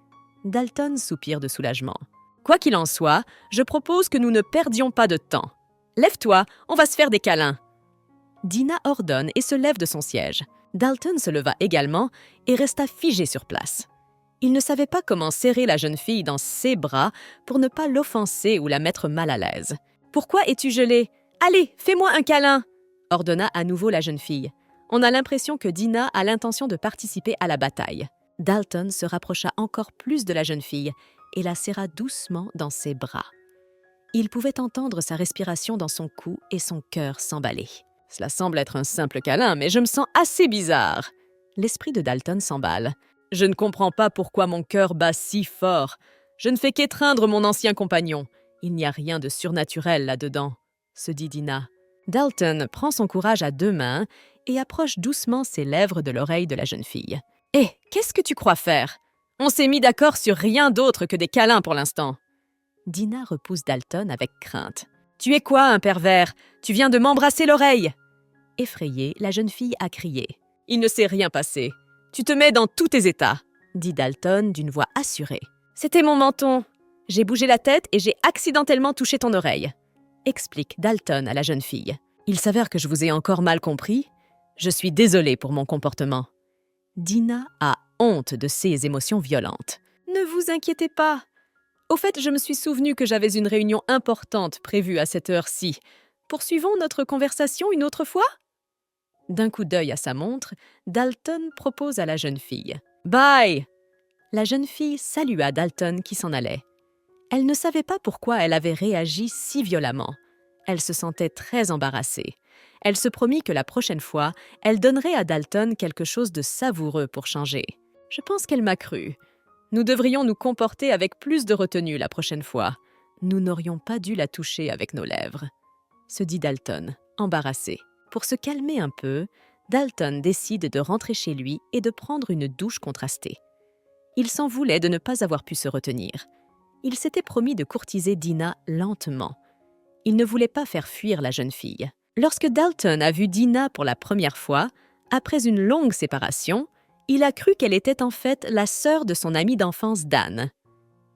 Dalton soupire de soulagement. « Quoi qu'il en soit, je propose que nous ne perdions pas de temps. Lève-toi, on va se faire des câlins. » Dina ordonne et se lève de son siège. Dalton se leva également et resta figé sur place. Il ne savait pas comment serrer la jeune fille dans ses bras pour ne pas l'offenser ou la mettre mal à l'aise. « Pourquoi es-tu gelée? Allez, fais-moi un câlin !» ordonna à nouveau la jeune fille. On a l'impression que Dina a l'intention de participer à la bataille. Dalton se rapprocha encore plus de la jeune fille et la serra doucement dans ses bras. Il pouvait entendre sa respiration dans son cou et son cœur s'emballer. « Cela semble être un simple câlin, mais je me sens assez bizarre. » L'esprit de Dalton s'emballe. « Je ne comprends pas pourquoi mon cœur bat si fort. Je ne fais qu'étreindre mon ancien compagnon. Il n'y a rien de surnaturel là-dedans, » se dit Dina. Dalton prend son courage à 2 mains et approche doucement ses lèvres de l'oreille de la jeune fille. « Hé, qu'est-ce que tu crois faire? On s'est mis d'accord sur rien d'autre que des câlins pour l'instant. » Dina repousse Dalton avec crainte. « Tu es quoi, un pervers? Tu viens de m'embrasser l'oreille !» Effrayée, la jeune fille a crié. « Il ne s'est rien passé. Tu te mets dans tous tes états. dit Dalton d'une voix assurée. « C'était mon menton. J'ai bougé la tête et j'ai accidentellement touché ton oreille, » explique Dalton à la jeune fille. « Il s'avère que je vous ai encore mal compris. Je suis désolée pour mon comportement. » Dina a honte de ses émotions violentes. « Ne vous inquiétez pas. Au fait, je me suis souvenu que j'avais une réunion importante prévue à cette heure-ci. Poursuivons notre conversation une autre fois ?» D'un coup d'œil à sa montre, Dalton propose à la jeune fille. « Bye !» La jeune fille salua Dalton qui s'en allait. Elle ne savait pas pourquoi elle avait réagi si violemment. Elle se sentait très embarrassée. Elle se promit que la prochaine fois, elle donnerait à Dalton quelque chose de savoureux pour changer. « Je pense qu'elle m'a cru. Nous devrions nous comporter avec plus de retenue la prochaine fois. Nous n'aurions pas dû la toucher avec nos lèvres, » se dit Dalton, embarrassé. Pour se calmer un peu, Dalton décide de rentrer chez lui et de prendre une douche contrastée. Il s'en voulait de ne pas avoir pu se retenir. Il s'était promis de courtiser Dina lentement. Il ne voulait pas faire fuir la jeune fille. Lorsque Dalton a vu Dina pour la première fois, après une longue séparation, il a cru qu'elle était en fait la sœur de son ami d'enfance Dan.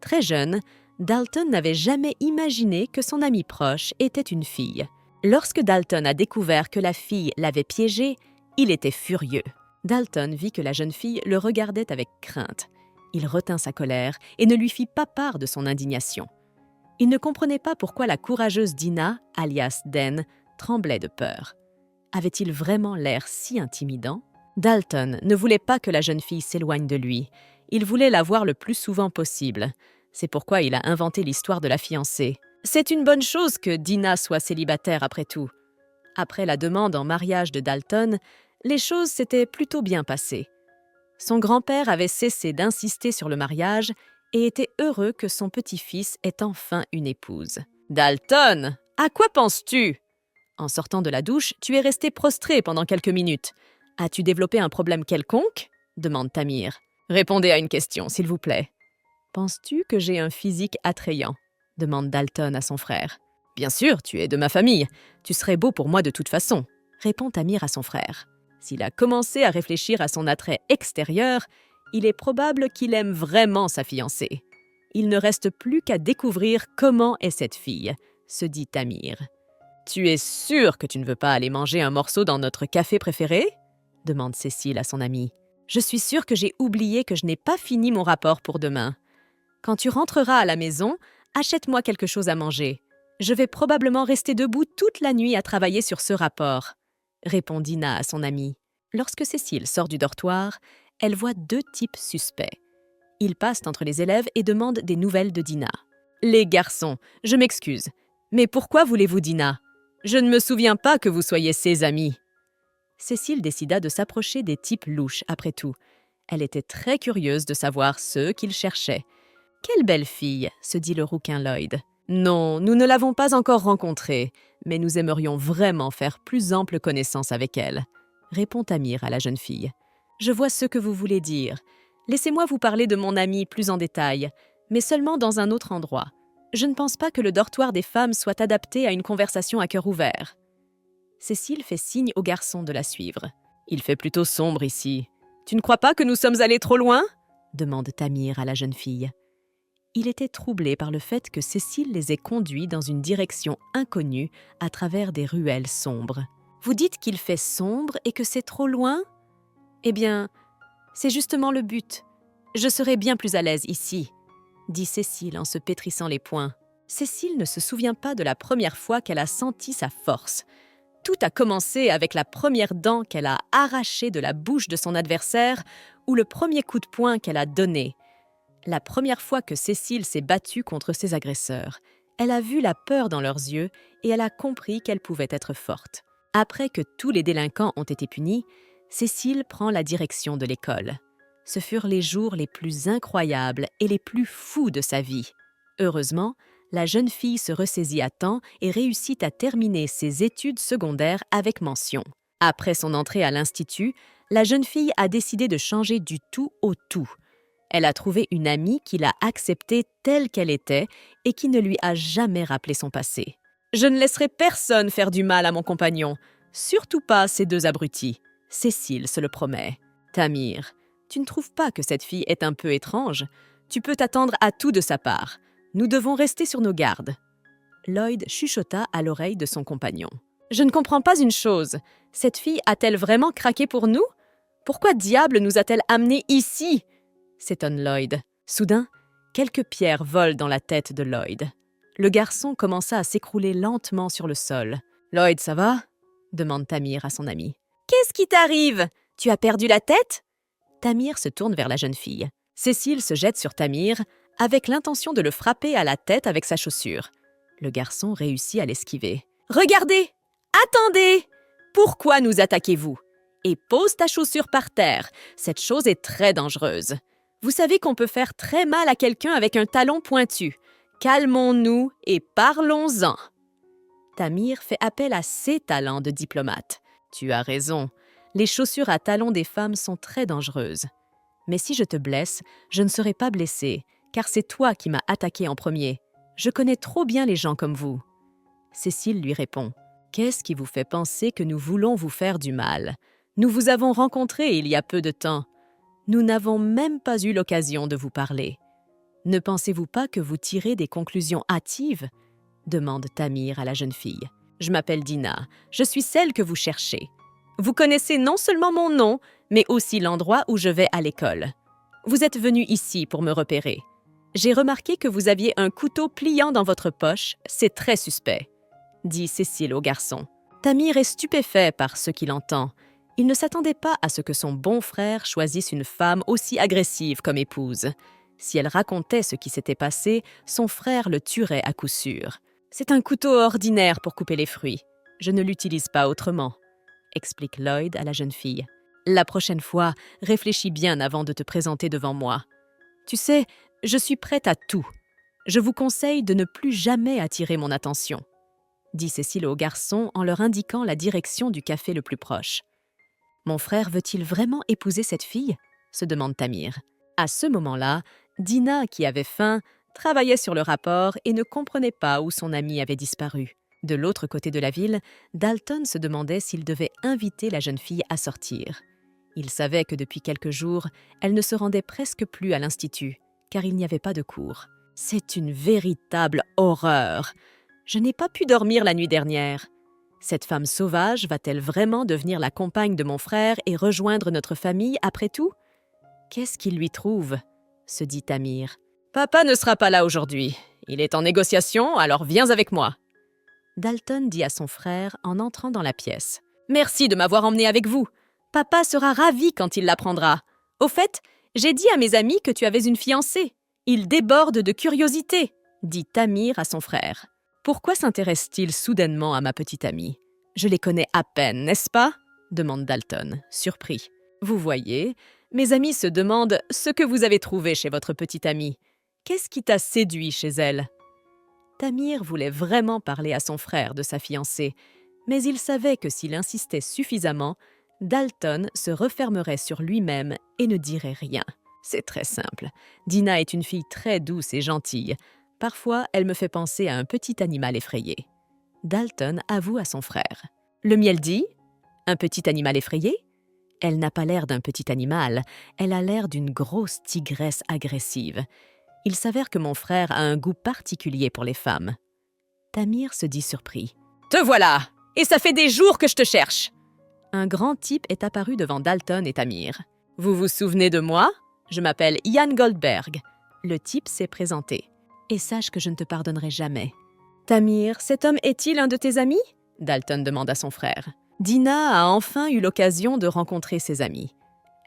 Très jeune, Dalton n'avait jamais imaginé que son amie proche était une fille. Lorsque Dalton a découvert que la fille l'avait piégé, il était furieux. Dalton vit que la jeune fille le regardait avec crainte. Il retint sa colère et ne lui fit pas part de son indignation. Il ne comprenait pas pourquoi la courageuse Dina, alias Den, tremblait de peur. Avait-il vraiment l'air si intimidant? Dalton ne voulait pas que la jeune fille s'éloigne de lui. Il voulait la voir le plus souvent possible. C'est pourquoi il a inventé l'histoire de la fiancée. C'est une bonne chose que Dina soit célibataire après tout. Après la demande en mariage de Dalton, les choses s'étaient plutôt bien passées. Son grand-père avait cessé d'insister sur le mariage et était heureux que son petit-fils ait enfin une épouse. « Dalton, à quoi penses-tu ? En sortant de la douche, tu es resté prostré pendant quelques minutes. As-tu développé un problème quelconque ? » demande Tamir. « Répondez à une question, s'il vous plaît. »« Penses-tu que j'ai un physique attrayant ? » demande Dalton à son frère. « Bien sûr, tu es de ma famille. Tu serais beau pour moi de toute façon, » répond Tamir à son frère. S'il a commencé à réfléchir à son attrait extérieur, il est probable qu'il aime vraiment sa fiancée. Il ne reste plus qu'à découvrir comment est cette fille, se dit Tamir. « Tu es sûr que tu ne veux pas aller manger un morceau dans notre café préféré ? Demande Cécile à son amie. « Je suis sûre que j'ai oublié que je n'ai pas fini mon rapport pour demain. Quand tu rentreras à la maison, achète-moi quelque chose à manger. Je vais probablement rester debout toute la nuit à travailler sur ce rapport, » répond Dina à son amie. Lorsque Cécile sort du dortoir, elle voit deux types suspects. Ils passent entre les élèves et demandent des nouvelles de Dina. « Les garçons, je m'excuse, mais pourquoi voulez-vous Dina ? Je ne me souviens pas que vous soyez ses amis. » Cécile décida de s'approcher des types louches après tout. Elle était très curieuse de savoir ceux qu'ils cherchaient. « Quelle belle fille !» se dit le rouquin Lloyd. « Non, nous ne l'avons pas encore rencontrée, mais nous aimerions vraiment faire plus ample connaissance avec elle, » répond Tamir à la jeune fille. « Je vois ce que vous voulez dire. Laissez-moi vous parler de mon amie plus en détail, mais seulement dans un autre endroit. Je ne pense pas que le dortoir des femmes soit adapté à une conversation à cœur ouvert. » Cécile fait signe au garçon de la suivre. « Il fait plutôt sombre ici. Tu ne crois pas que nous sommes allés trop loin ?» demande Tamir à la jeune fille. Il était troublé par le fait que Cécile les ait conduits dans une direction inconnue à travers des ruelles sombres. « Vous dites qu'il fait sombre et que c'est trop loin ? Eh bien, c'est justement le but. Je serai bien plus à l'aise ici, » dit Cécile en se pétrissant les poings. Cécile ne se souvient pas de la première fois qu'elle a senti sa force. Tout a commencé avec la première dent qu'elle a arrachée de la bouche de son adversaire ou le premier coup de poing qu'elle a donné. La première fois que Cécile s'est battue contre ses agresseurs, elle a vu la peur dans leurs yeux et elle a compris qu'elle pouvait être forte. Après que tous les délinquants ont été punis, Cécile prend la direction de l'école. Ce furent les jours les plus incroyables et les plus fous de sa vie. Heureusement, la jeune fille se ressaisit à temps et réussit à terminer ses études secondaires avec mention. Après son entrée à l'institut, la jeune fille a décidé de changer du tout au tout. Elle a trouvé une amie qui l'a acceptée telle qu'elle était et qui ne lui a jamais rappelé son passé. « Je ne laisserai personne faire du mal à mon compagnon, surtout pas ces deux abrutis. » Cécile se le promet. « Tamir, Tu ne trouves pas que cette fille est un peu étrange? Tu peux t'attendre à tout de sa part. Nous devons rester sur nos gardes. » Lloyd chuchota à l'oreille de son compagnon. « Je ne comprends pas une chose. Cette fille a-t-elle vraiment craqué pour nous? Pourquoi diable nous a-t-elle amenés ici ?» s'étonne Lloyd. Soudain, quelques pierres volent dans la tête de Lloyd. Le garçon commença à s'écrouler lentement sur le sol. « Lloyd, ça va ?» demande Tamir à son ami. « Qu'est-ce qui t'arrive? Tu as perdu la tête ?» Tamir se tourne vers la jeune fille. Cécile se jette sur Tamir avec l'intention de le frapper à la tête avec sa chaussure. Le garçon réussit à l'esquiver. « Regardez! Attendez! Pourquoi nous attaquez-vous? Et pose ta chaussure par terre. Cette chose est très dangereuse. Vous savez qu'on peut faire très mal à quelqu'un avec un talon pointu. Calmons-nous et parlons-en. » Tamir fait appel à ses talents de diplomate. « Tu as raison. Les chaussures à talons des femmes sont très dangereuses. Mais si je te blesse, je ne serai pas blessée, car c'est toi qui m'as attaqué en premier. Je connais trop bien les gens comme vous. » Cécile lui répond. « Qu'est-ce qui vous fait penser que nous voulons vous faire du mal? Nous vous avons rencontrés il y a peu de temps. Nous n'avons même pas eu l'occasion de vous parler. Ne pensez-vous pas que vous tirez des conclusions hâtives ?» demande Tamir à la jeune fille. « Je m'appelle Dina. Je suis celle que vous cherchez. Vous connaissez non seulement mon nom, mais aussi l'endroit où je vais à l'école. Vous êtes venu ici pour me repérer. J'ai remarqué que vous aviez un couteau pliant dans votre poche. C'est très suspect, » dit Cécile au garçon. Tamir est stupéfait par ce qu'il entend. Il ne s'attendait pas à ce que son bon frère choisisse une femme aussi agressive comme épouse. Si elle racontait ce qui s'était passé, son frère le tuerait à coup sûr. « C'est un couteau ordinaire pour couper les fruits. Je ne l'utilise pas autrement, » explique Lloyd à la jeune fille. « La prochaine fois, réfléchis bien avant de te présenter devant moi. Tu sais, je suis prête à tout. Je vous conseille de ne plus jamais attirer mon attention, » dit Cécile aux garçons en leur indiquant la direction du café le plus proche. « Mon frère veut-il vraiment épouser cette fille ?» se demande Tamir. À ce moment-là, Dina, qui avait faim, travaillait sur le rapport et ne comprenait pas où son ami avait disparu. De l'autre côté de la ville, Dalton se demandait s'il devait inviter la jeune fille à sortir. Il savait que depuis quelques jours, elle ne se rendait presque plus à l'institut, car il n'y avait pas de cours. « C'est une véritable horreur. Je n'ai pas pu dormir la nuit dernière. Cette femme sauvage va-t-elle vraiment devenir la compagne de mon frère et rejoindre notre famille après tout? Qu'est-ce qu'il lui trouve ?» se dit Tamir. « Papa ne sera pas là aujourd'hui. Il est en négociation, alors viens avec moi. » Dalton dit à son frère en entrant dans la pièce. « Merci de m'avoir emmené avec vous. Papa sera ravi quand il l'apprendra. Au fait, j'ai dit à mes amis que tu avais une fiancée. Il déborde de curiosité, » dit Tamir à son frère. « Pourquoi s'intéresse-t-il soudainement à ma petite amie? Je les connais à peine, n'est-ce pas ?» demande Dalton, surpris. « Vous voyez, mes amis se demandent ce que vous avez trouvé chez votre petite amie. Qu'est-ce qui t'a séduit chez elle ?» Tamir voulait vraiment parler à son frère de sa fiancée, mais il savait que s'il insistait suffisamment, Dalton se refermerait sur lui-même et ne dirait rien. C'est très simple. Dina est une fille très douce et gentille. Parfois, elle me fait penser à un petit animal effrayé. Dalton avoue à son frère. « Le miel dit? Un petit animal effrayé? Elle n'a pas l'air d'un petit animal, elle a l'air d'une grosse tigresse agressive. Il s'avère que mon frère a un goût particulier pour les femmes. » Tamir se dit surpris. « Te voilà! Et ça fait des jours que je te cherche !» Un grand type est apparu devant Dalton et Tamir. « Vous vous souvenez de moi? Je m'appelle Ian Goldberg. » Le type s'est présenté. « Et sache que je ne te pardonnerai jamais. »« Tamir, cet homme est-il un de tes amis ?» Dalton demande à son frère. Dina a enfin eu l'occasion de rencontrer ses amis.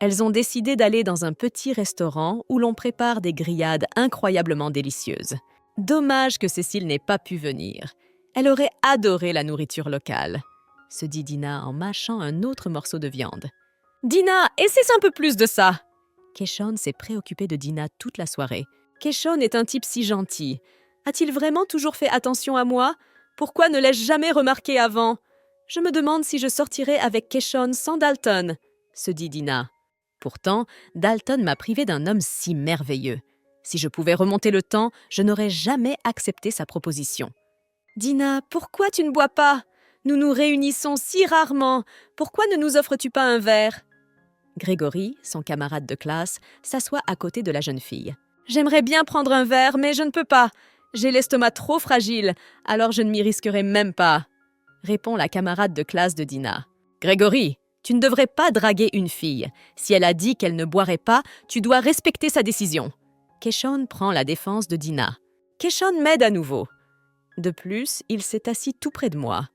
Elles ont décidé d'aller dans un petit restaurant où l'on prépare des grillades incroyablement délicieuses. Dommage que Cécile n'ait pas pu venir. Elle aurait adoré la nourriture locale, se dit Dina en mâchant un autre morceau de viande. « Dina, essaie un peu plus de ça !» Keshon s'est préoccupé de Dina toute la soirée. Keshon est un type si gentil. A-t-il vraiment toujours fait attention à moi? Pourquoi ne l'ai-je jamais remarqué avant? Je me demande si je sortirai avec Keshon sans Dalton, se dit Dina. Pourtant, Dalton m'a privé d'un homme si merveilleux. Si je pouvais remonter le temps, je n'aurais jamais accepté sa proposition. Dina, pourquoi tu ne bois pas? Nous nous réunissons si rarement. Pourquoi ne nous offres-tu pas un verre? Grégory, son camarade de classe, s'assoit à côté de la jeune fille. « J'aimerais bien prendre un verre, mais je ne peux pas. J'ai l'estomac trop fragile, alors je ne m'y risquerai même pas. » répond la camarade de classe de Dina. « Grégory, tu ne devrais pas draguer une fille. Si elle a dit qu'elle ne boirait pas, tu dois respecter sa décision. » Keshon prend la défense de Dina. Keshon m'aide à nouveau. De plus, il s'est assis tout près de moi.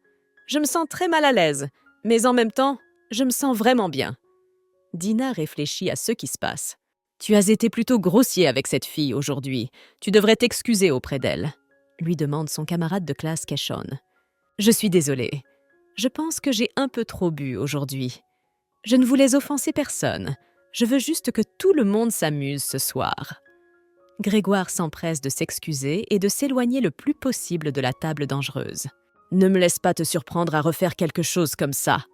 Je me sens très mal à l'aise, mais en même temps, je me sens vraiment bien. Dina réfléchit à ce qui se passe. « Tu as été plutôt grossier avec cette fille aujourd'hui. Tu devrais t'excuser auprès d'elle, » lui demande son camarade de classe Keshon. « Je suis désolée. Je pense que j'ai un peu trop bu aujourd'hui. Je ne voulais offenser personne. Je veux juste que tout le monde s'amuse ce soir. » Grégoire s'empresse de s'excuser et de s'éloigner le plus possible de la table dangereuse. « Ne me laisse pas te surprendre à refaire quelque chose comme ça. »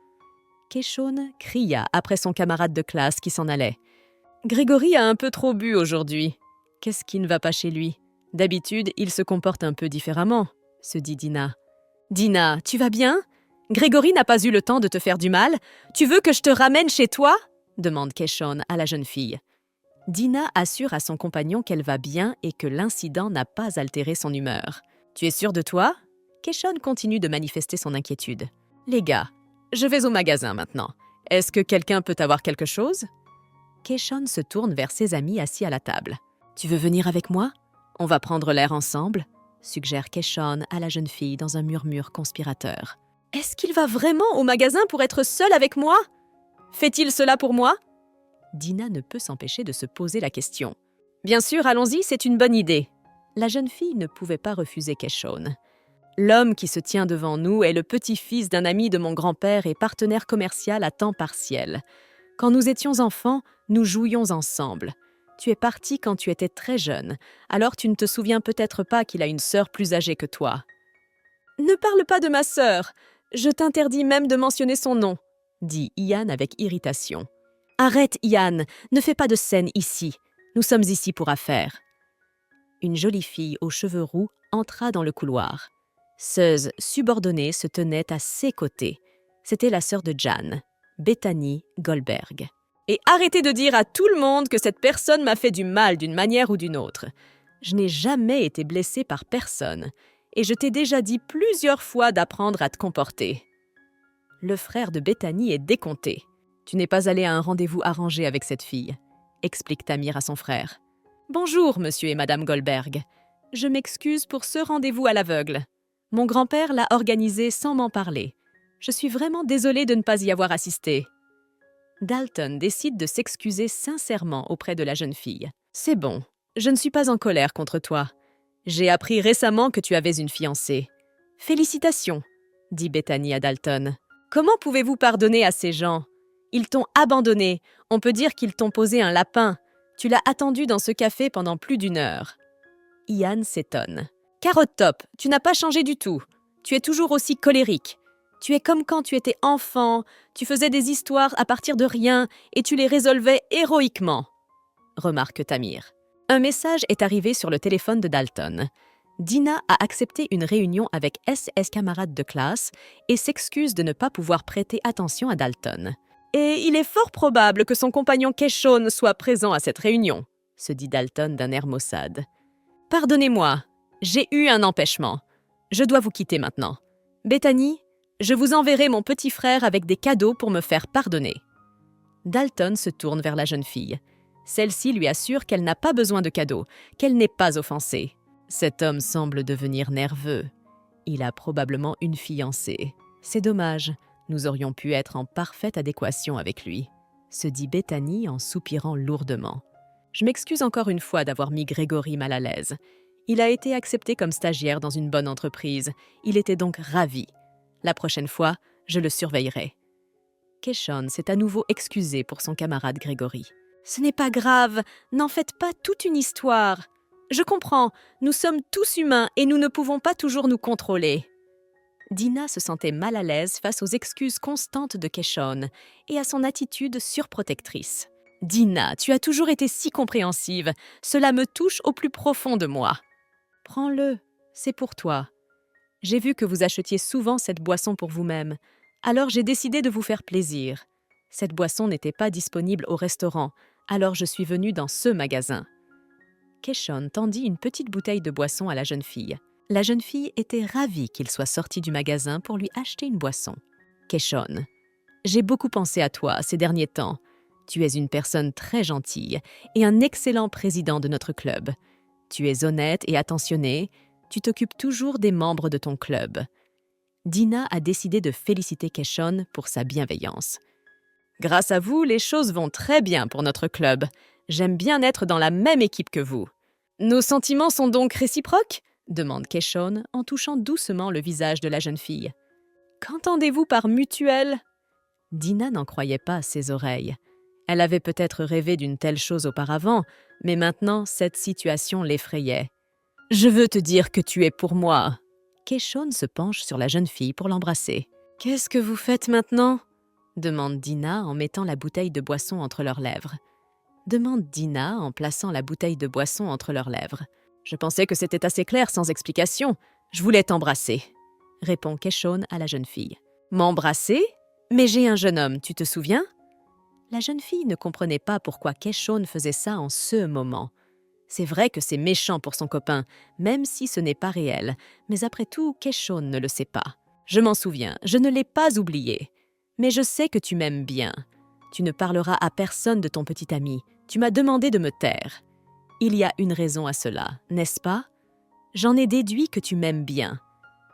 Keshon cria après son camarade de classe qui s'en allait. « Grégory a un peu trop bu aujourd'hui. Qu'est-ce qui ne va pas chez lui? D'habitude, il se comporte un peu différemment, » se dit Dina. « Dina, tu vas bien? Grégory n'a pas eu le temps de te faire du mal. Tu veux que je te ramène chez toi ?» demande Keshon à la jeune fille. Dina assure à son compagnon qu'elle va bien et que l'incident n'a pas altéré son humeur. « Tu es sûre de toi ?» Keshon continue de manifester son inquiétude. « Les gars, je vais au magasin maintenant. Est-ce que quelqu'un peut avoir quelque chose ?» Keshon se tourne vers ses amis assis à la table. « Tu veux venir avec moi? On va prendre l'air ensemble ?» suggère Keshon à la jeune fille dans un murmure conspirateur. « Est-ce qu'il va vraiment au magasin pour être seul avec moi? Fait-il cela pour moi ?» Dina ne peut s'empêcher de se poser la question. « Bien sûr, allons-y, c'est une bonne idée. » La jeune fille ne pouvait pas refuser Keshon. L'homme qui se tient devant nous est le petit-fils d'un ami de mon grand-père et partenaire commercial à temps partiel. Quand nous étions enfants, nous jouions ensemble. Tu es parti quand tu étais très jeune, alors tu ne te souviens peut-être pas qu'il a une sœur plus âgée que toi. « Ne parle pas de ma sœur. Je t'interdis même de mentionner son nom, » dit Ian avec irritation. « Arrête, Ian, ne fais pas de scène ici. Nous sommes ici pour affaires. » Une jolie fille aux cheveux roux entra dans le couloir. Seuse subordonnée se tenait à ses côtés. C'était la sœur de Jan, Bethany Goldberg. « Et arrêtez de dire à tout le monde que cette personne m'a fait du mal d'une manière ou d'une autre. Je n'ai jamais été blessée par personne, et je t'ai déjà dit plusieurs fois d'apprendre à te comporter. » Le frère de Bethany est décompté. « Tu n'es pas allé à un rendez-vous arrangé avec cette fille, » explique Tamir à son frère. « Bonjour, monsieur et madame Goldberg. Je m'excuse pour ce rendez-vous à l'aveugle. Mon grand-père l'a organisé sans m'en parler. Je suis vraiment désolée de ne pas y avoir assisté. » Dalton décide de s'excuser sincèrement auprès de la jeune fille. « C'est bon, je ne suis pas en colère contre toi. J'ai appris récemment que tu avais une fiancée. Félicitations, » dit Bethany à Dalton. « Comment pouvez-vous pardonner à ces gens? Ils t'ont abandonné, on peut dire qu'ils t'ont posé un lapin. Tu l'as attendu dans ce café pendant plus d'1 heure. » Ian s'étonne. « Carotte Top, tu n'as pas changé du tout. Tu es toujours aussi colérique. Tu es comme quand tu étais enfant, tu faisais des histoires à partir de rien et tu les résolvais héroïquement, » remarque Tamir. Un message est arrivé sur le téléphone de Dalton. Dina a accepté une réunion avec SS camarades de classe et s'excuse de ne pas pouvoir prêter attention à Dalton. « Et il est fort probable que son compagnon Keshon soit présent à cette réunion, » se dit Dalton d'un air maussade. « Pardonnez-moi, j'ai eu un empêchement. Je dois vous quitter maintenant. Bethany, je vous enverrai mon petit frère avec des cadeaux pour me faire pardonner. » Dalton se tourne vers la jeune fille. Celle-ci lui assure qu'elle n'a pas besoin de cadeaux, qu'elle n'est pas offensée. Cet homme semble devenir nerveux. Il a probablement une fiancée. C'est dommage, nous aurions pu être en parfaite adéquation avec lui, se dit Bethany en soupirant lourdement. Je m'excuse encore une fois d'avoir mis Grégory mal à l'aise. Il a été accepté comme stagiaire dans une bonne entreprise. Il était donc ravi. La prochaine fois, je le surveillerai. Keshon s'est à nouveau excusé pour son camarade Grégory. « Ce n'est pas grave, n'en faites pas toute une histoire. Je comprends, nous sommes tous humains et nous ne pouvons pas toujours nous contrôler. » Dina se sentait mal à l'aise face aux excuses constantes de Keshon et à son attitude surprotectrice. « Dina, tu as toujours été si compréhensive. Cela me touche au plus profond de moi. »« Prends-le, c'est pour toi. J'ai vu que vous achetiez souvent cette boisson pour vous-même, alors j'ai décidé de vous faire plaisir. Cette boisson n'était pas disponible au restaurant, alors je suis venue dans ce magasin. » Keshon tendit une petite bouteille de boisson à la jeune fille. La jeune fille était ravie qu'il soit sorti du magasin pour lui acheter une boisson. « Keshon, j'ai beaucoup pensé à toi ces derniers temps. Tu es une personne très gentille et un excellent président de notre club. Tu es honnête et attentionné, tu t'occupes toujours des membres de ton club. » Dina a décidé de féliciter Keshon pour sa bienveillance. « Grâce à vous, les choses vont très bien pour notre club. J'aime bien être dans la même équipe que vous. »« Nos sentiments sont donc réciproques ?» demande Keshon en touchant doucement le visage de la jeune fille. « Qu'entendez-vous par mutuel ?» Dina n'en croyait pas ses oreilles. Elle avait peut-être rêvé d'une telle chose auparavant, mais maintenant cette situation l'effrayait. « Je veux te dire que tu es pour moi. » Keshon se penche sur la jeune fille pour l'embrasser. « Qu'est-ce que vous faites maintenant ?» demande Dina en mettant la bouteille de boisson entre leurs lèvres. Demande Dina en plaçant la bouteille de boisson entre leurs lèvres. « Je pensais que c'était assez clair sans explication. Je voulais t'embrasser, » répond Keshon à la jeune fille. « M'embrasser ? Mais j'ai un jeune homme, tu te souviens ?» La jeune fille ne comprenait pas pourquoi Keshon faisait ça en ce moment. C'est vrai que c'est méchant pour son copain, même si ce n'est pas réel, mais après tout, Keshon ne le sait pas. « Je m'en souviens, je ne l'ai pas oublié. Mais je sais que tu m'aimes bien. Tu ne parleras à personne de ton petit ami. Tu m'as demandé de me taire. Il y a une raison à cela, n'est-ce pas? J'en ai déduit que tu m'aimes bien, »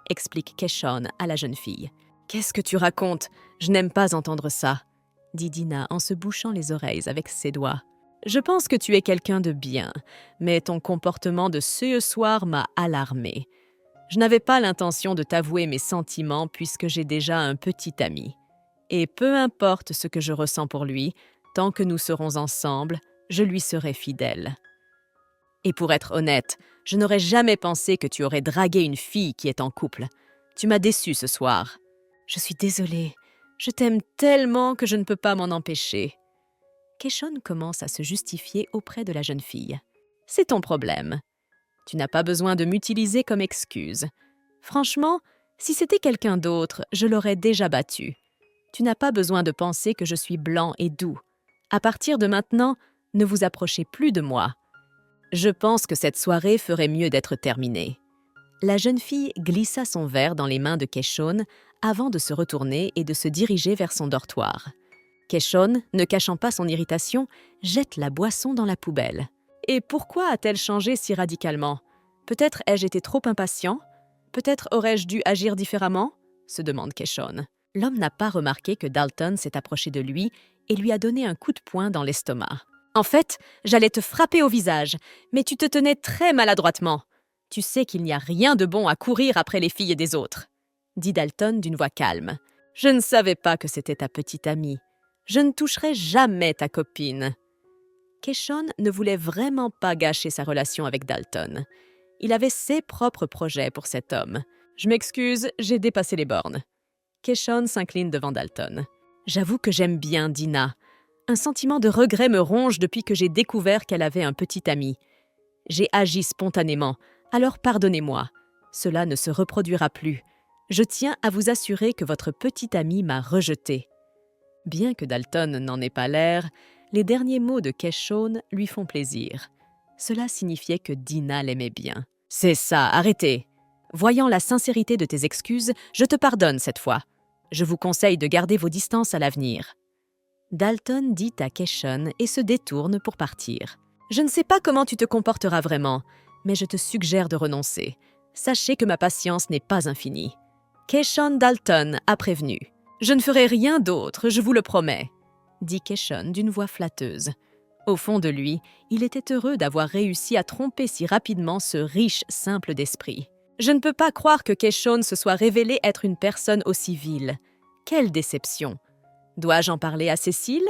explique Keshon à la jeune fille. « Qu'est-ce que tu racontes? Je n'aime pas entendre ça, » dit Dina en se bouchant les oreilles avec ses doigts. « Je pense que tu es quelqu'un de bien, mais ton comportement de ce soir m'a alarmée. Je n'avais pas l'intention de t'avouer mes sentiments puisque j'ai déjà un petit ami. Et peu importe ce que je ressens pour lui, tant que nous serons ensemble, je lui serai fidèle. Et pour être honnête, je n'aurais jamais pensé que tu aurais dragué une fille qui est en couple. Tu m'as déçue ce soir. Je suis désolée. Je t'aime tellement que je ne peux pas m'en empêcher. » Keshon commence à se justifier auprès de la jeune fille. « C'est ton problème. Tu n'as pas besoin de m'utiliser comme excuse. Franchement, si c'était quelqu'un d'autre, je l'aurais déjà battu. Tu n'as pas besoin de penser que je suis blanc et doux. À partir de maintenant, ne vous approchez plus de moi. Je pense que cette soirée ferait mieux d'être terminée. » La jeune fille glissa son verre dans les mains de Keshon avant de se retourner et de se diriger vers son dortoir. Keshon, ne cachant pas son irritation, jette la boisson dans la poubelle. « Et pourquoi a-t-elle changé si radicalement? Peut-être ai-je été trop impatient? Peut-être aurais-je dû agir différemment ?» se demande Keshon. L'homme n'a pas remarqué que Dalton s'est approché de lui et lui a donné un coup de poing dans l'estomac. « En fait, j'allais te frapper au visage, mais tu te tenais très maladroitement. Tu sais qu'il n'y a rien de bon à courir après les filles des autres, » dit Dalton d'une voix calme. « Je ne savais pas que c'était ta petite amie. Je ne toucherai jamais ta copine. » Keshon ne voulait vraiment pas gâcher sa relation avec Dalton. Il avait ses propres projets pour cet homme. « Je m'excuse, j'ai dépassé les bornes. » Keshon s'incline devant Dalton. « J'avoue que j'aime bien Dina. Un sentiment de regret me ronge depuis que j'ai découvert qu'elle avait un petit ami. J'ai agi spontanément, alors pardonnez-moi. Cela ne se reproduira plus. Je tiens à vous assurer que votre petit ami m'a rejeté. » Bien que Dalton n'en ait pas l'air, les derniers mots de Keshon lui font plaisir. Cela signifiait que Dina l'aimait bien. « C'est ça, arrêtez. Voyant la sincérité de tes excuses, je te pardonne cette fois. Je vous conseille de garder vos distances à l'avenir. » Dalton dit à Keshon et se détourne pour partir. « Je ne sais pas comment tu te comporteras vraiment, mais je te suggère de renoncer. Sachez que ma patience n'est pas infinie. » Keshon Dalton a prévenu. « Je ne ferai rien d'autre, je vous le promets, » dit Keshon d'une voix flatteuse. Au fond de lui, il était heureux d'avoir réussi à tromper si rapidement ce riche simple d'esprit. Je ne peux pas croire que Keshon se soit révélé être une personne aussi vile. Quelle déception! Dois-je en parler à Cécile?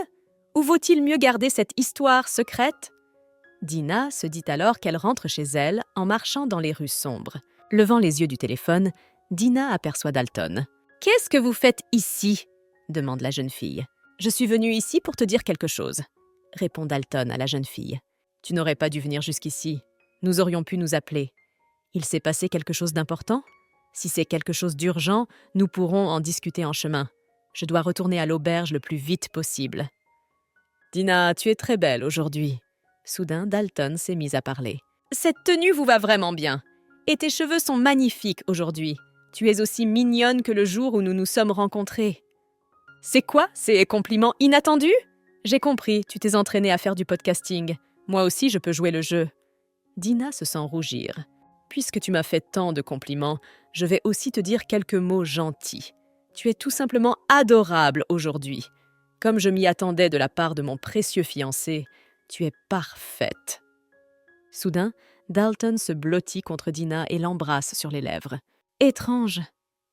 Ou vaut-il mieux garder cette histoire secrète? Dina se dit alors qu'elle rentre chez elle en marchant dans les rues sombres. Levant les yeux du téléphone, Dina aperçoit Dalton. « Qu'est-ce que vous faites ici ?» demande la jeune fille. « Je suis venue ici pour te dire quelque chose », répond Dalton à la jeune fille. « Tu n'aurais pas dû venir jusqu'ici. Nous aurions pu nous appeler. Il s'est passé quelque chose d'important? Si c'est quelque chose d'urgent, nous pourrons en discuter en chemin. Je dois retourner à l'auberge le plus vite possible. Dina, tu es très belle aujourd'hui. Soudain, Dalton s'est mis à parler. Cette tenue vous va vraiment bien. Et tes cheveux sont magnifiques aujourd'hui. Tu es aussi mignonne que le jour où nous nous sommes rencontrés. C'est quoi ces compliments inattendus? J'ai compris, tu t'es entraînée à faire du podcasting. Moi aussi, je peux jouer le jeu. Dina se sent rougir. Puisque tu m'as fait tant de compliments, je vais aussi te dire quelques mots gentils. Tu es tout simplement adorable aujourd'hui. Comme je m'y attendais de la part de mon précieux fiancé, tu es parfaite. Soudain, Dalton se blottit contre Dina et l'embrasse sur les lèvres. Étrange.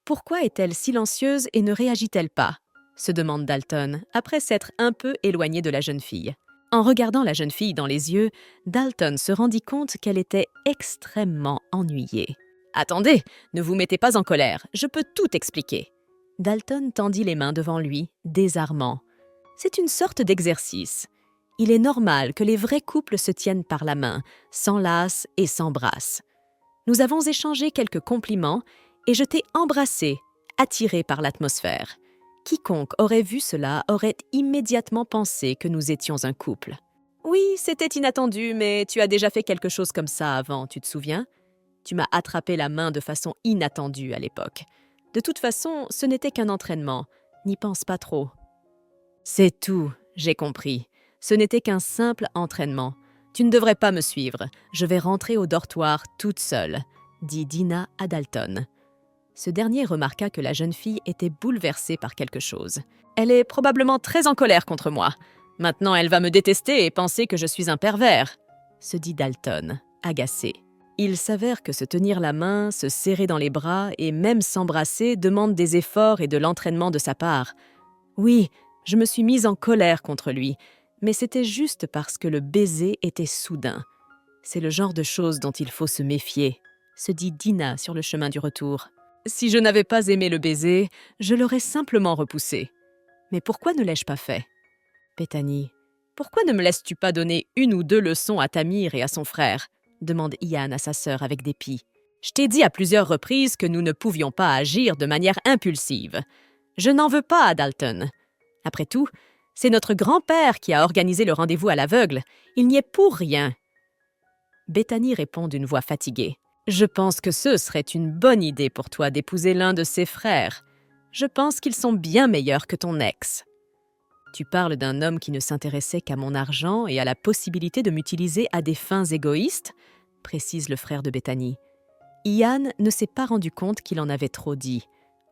Pourquoi est-elle silencieuse et ne réagit-elle pas? Se demande Dalton, après s'être un peu éloigné de la jeune fille. En regardant la jeune fille dans les yeux, Dalton se rendit compte qu'elle était extrêmement ennuyée. « Attendez, ne vous mettez pas en colère, je peux tout expliquer. » Dalton tendit les mains devant lui, désarmant. C'est une sorte d'exercice. Il est normal que les vrais couples se tiennent par la main, s'enlacent et s'embrassent. Nous avons échangé quelques compliments et je t'ai embrassé, attiré par l'atmosphère. Quiconque aurait vu cela aurait immédiatement pensé que nous étions un couple. Oui, c'était inattendu, mais tu as déjà fait quelque chose comme ça avant, tu te souviens? Tu m'as attrapé la main de façon inattendue à l'époque. De toute façon, ce n'était qu'un entraînement. N'y pense pas trop. C'est tout, j'ai compris. Ce n'était qu'un simple entraînement. Tu ne devrais pas me suivre. Je vais rentrer au dortoir toute seule, dit Dina à Dalton. Ce dernier remarqua que la jeune fille était bouleversée par quelque chose. Elle est probablement très en colère contre moi. Maintenant, elle va me détester et penser que je suis un pervers, se dit Dalton, agacé. Il s'avère que se tenir la main, se serrer dans les bras et même s'embrasser demande des efforts et de l'entraînement de sa part. Oui, je me suis mise en colère contre lui, mais c'était juste parce que le baiser était soudain. C'est le genre de choses dont il faut se méfier, se dit Dina sur le chemin du retour. Si je n'avais pas aimé le baiser, je l'aurais simplement repoussé. Mais pourquoi ne l'ai-je pas fait? Bethany, pourquoi ne me laisses-tu pas donner une ou deux leçons à Tamir et à son frère? Demande Ian à sa sœur avec dépit. Je t'ai dit à plusieurs reprises que nous ne pouvions pas agir de manière impulsive. Je n'en veux pas à Dalton. Après tout, c'est notre grand-père qui a organisé le rendez-vous à l'aveugle. Il n'y est pour rien. Bethany répond d'une voix fatiguée. Je pense que ce serait une bonne idée pour toi d'épouser l'un de ses frères. Je pense qu'ils sont bien meilleurs que ton ex. Tu parles d'un homme qui ne s'intéressait qu'à mon argent et à la possibilité de m'utiliser à des fins égoïstes, précise le frère de Bethany. Ian ne s'est pas rendu compte qu'il en avait trop dit.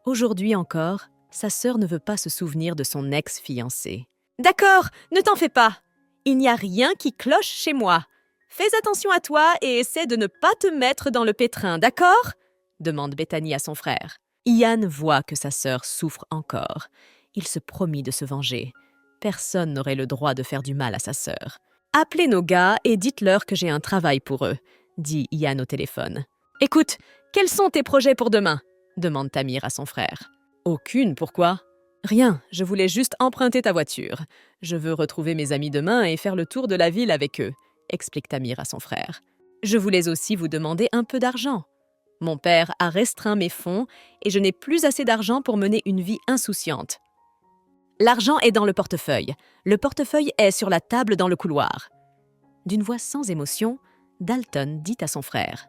Aujourd'hui encore, sa sœur ne veut pas se souvenir de son ex-fiancé. D'accord, ne t'en fais pas. Il n'y a rien qui cloche chez moi. Fais attention à toi et essaie de ne pas te mettre dans le pétrin, d'accord? Demande Bethany à son frère. Ian voit que sa sœur souffre encore. Il se promit de se venger. Personne n'aurait le droit de faire du mal à sa sœur. Appelez nos gars et dites-leur que j'ai un travail pour eux, dit Ian au téléphone. Écoute, quels sont tes projets pour demain? Demande Tamir à son frère. Aucune, pourquoi? Rien, je voulais juste emprunter ta voiture. Je veux retrouver mes amis demain et faire le tour de la ville avec eux, explique Tamir à son frère. Je voulais aussi vous demander un peu d'argent. Mon père a restreint mes fonds et je n'ai plus assez d'argent pour mener une vie insouciante. L'argent est dans le portefeuille. Le portefeuille est sur la table dans le couloir. D'une voix sans émotion, Dalton dit à son frère.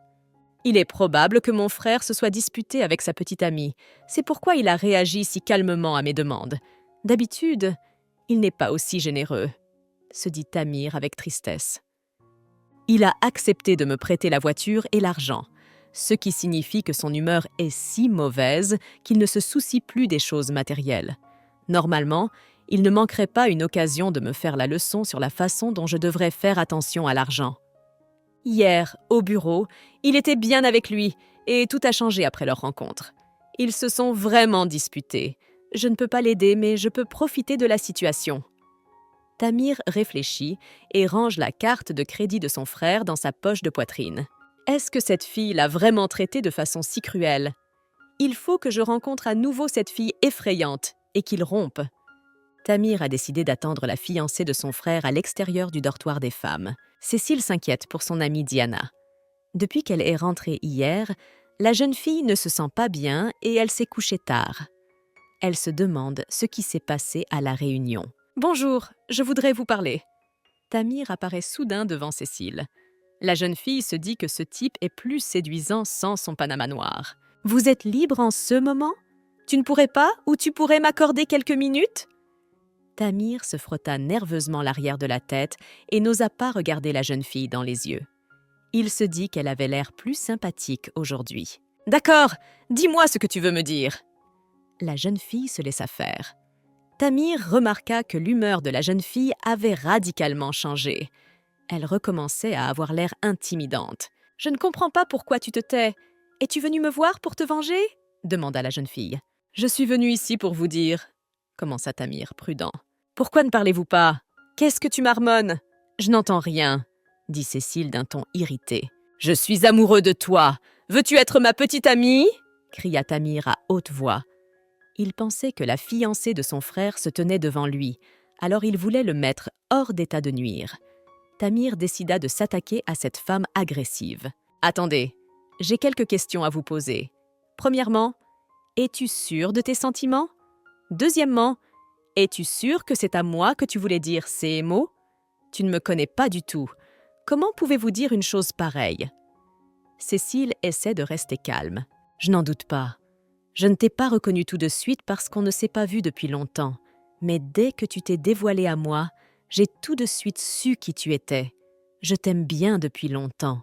Il est probable que mon frère se soit disputé avec sa petite amie. C'est pourquoi il a réagi si calmement à mes demandes. D'habitude, il n'est pas aussi généreux, se dit Tamir avec tristesse. Il a accepté de me prêter la voiture et l'argent, ce qui signifie que son humeur est si mauvaise qu'il ne se soucie plus des choses matérielles. Normalement, il ne manquerait pas une occasion de me faire la leçon sur la façon dont je devrais faire attention à l'argent. Hier, au bureau, il était bien avec lui et tout a changé après leur rencontre. Ils se sont vraiment disputés. Je ne peux pas l'aider, mais je peux profiter de la situation. Tamir réfléchit et range la carte de crédit de son frère dans sa poche de poitrine. Est-ce que cette fille l'a vraiment traité de façon si cruelle? Il faut que je rencontre à nouveau cette fille effrayante et qu'il rompe. Tamir a décidé d'attendre la fiancée de son frère à l'extérieur du dortoir des femmes. Cécile s'inquiète pour son amie Diana. Depuis qu'elle est rentrée hier, la jeune fille ne se sent pas bien et elle s'est couchée tard. Elle se demande ce qui s'est passé à la réunion. « Bonjour, je voudrais vous parler. » Tamir apparaît soudain devant Cécile. La jeune fille se dit que ce type est plus séduisant sans son panama noir. « Vous êtes libre en ce moment? Tu ne pourrais pas ou tu pourrais m'accorder quelques minutes ?» Tamir se frotta nerveusement l'arrière de la tête et n'osa pas regarder la jeune fille dans les yeux. Il se dit qu'elle avait l'air plus sympathique aujourd'hui. « D'accord, dis-moi ce que tu veux me dire. » La jeune fille se laissa faire. Tamir remarqua que l'humeur de la jeune fille avait radicalement changé. Elle recommençait à avoir l'air intimidante. « Je ne comprends pas pourquoi tu te tais. Es-tu venue me voir pour te venger ?» demanda la jeune fille. « Je suis venue ici pour vous dire, » commença Tamir, prudent. « Pourquoi ne parlez-vous pas? Qu'est-ce que tu marmonnes? »« Je n'entends rien, » dit Cécile d'un ton irrité. « Je suis amoureux de toi. Veux-tu être ma petite amie ?» cria Tamir à haute voix. Il pensait que la fiancée de son frère se tenait devant lui, alors il voulait le mettre hors d'état de nuire. Tamir décida de s'attaquer à cette femme agressive. « Attendez, j'ai quelques questions à vous poser. Premièrement, es-tu sûre de tes sentiments? Deuxièmement, es-tu sûre que c'est à moi que tu voulais dire ces mots? Tu ne me connais pas du tout. Comment pouvez-vous dire une chose pareille? » Cécile essaie de rester calme. « Je n'en doute pas. Je ne t'ai pas reconnu tout de suite parce qu'on ne s'est pas vu depuis longtemps. Mais dès que tu t'es dévoilée à moi, j'ai tout de suite su qui tu étais. Je t'aime bien depuis longtemps. »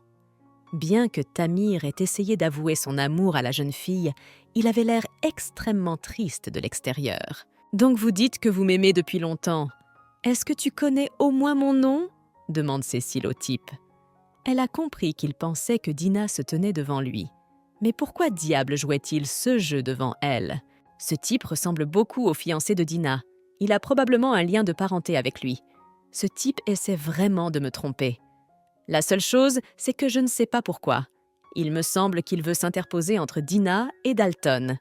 Bien que Tamir ait essayé d'avouer son amour à la jeune fille, il avait l'air extrêmement triste de l'extérieur. « Donc vous dites que vous m'aimez depuis longtemps. Est-ce que tu connais au moins mon nom ?» demande Cécile au type. Elle a compris qu'il pensait que Dina se tenait devant lui. Mais pourquoi diable jouait-il ce jeu devant elle? Ce type ressemble beaucoup au fiancé de Dina. Il a probablement un lien de parenté avec lui. Ce type essaie vraiment de me tromper. La seule chose, c'est que je ne sais pas pourquoi. Il me semble qu'il veut s'interposer entre Dina et Dalton,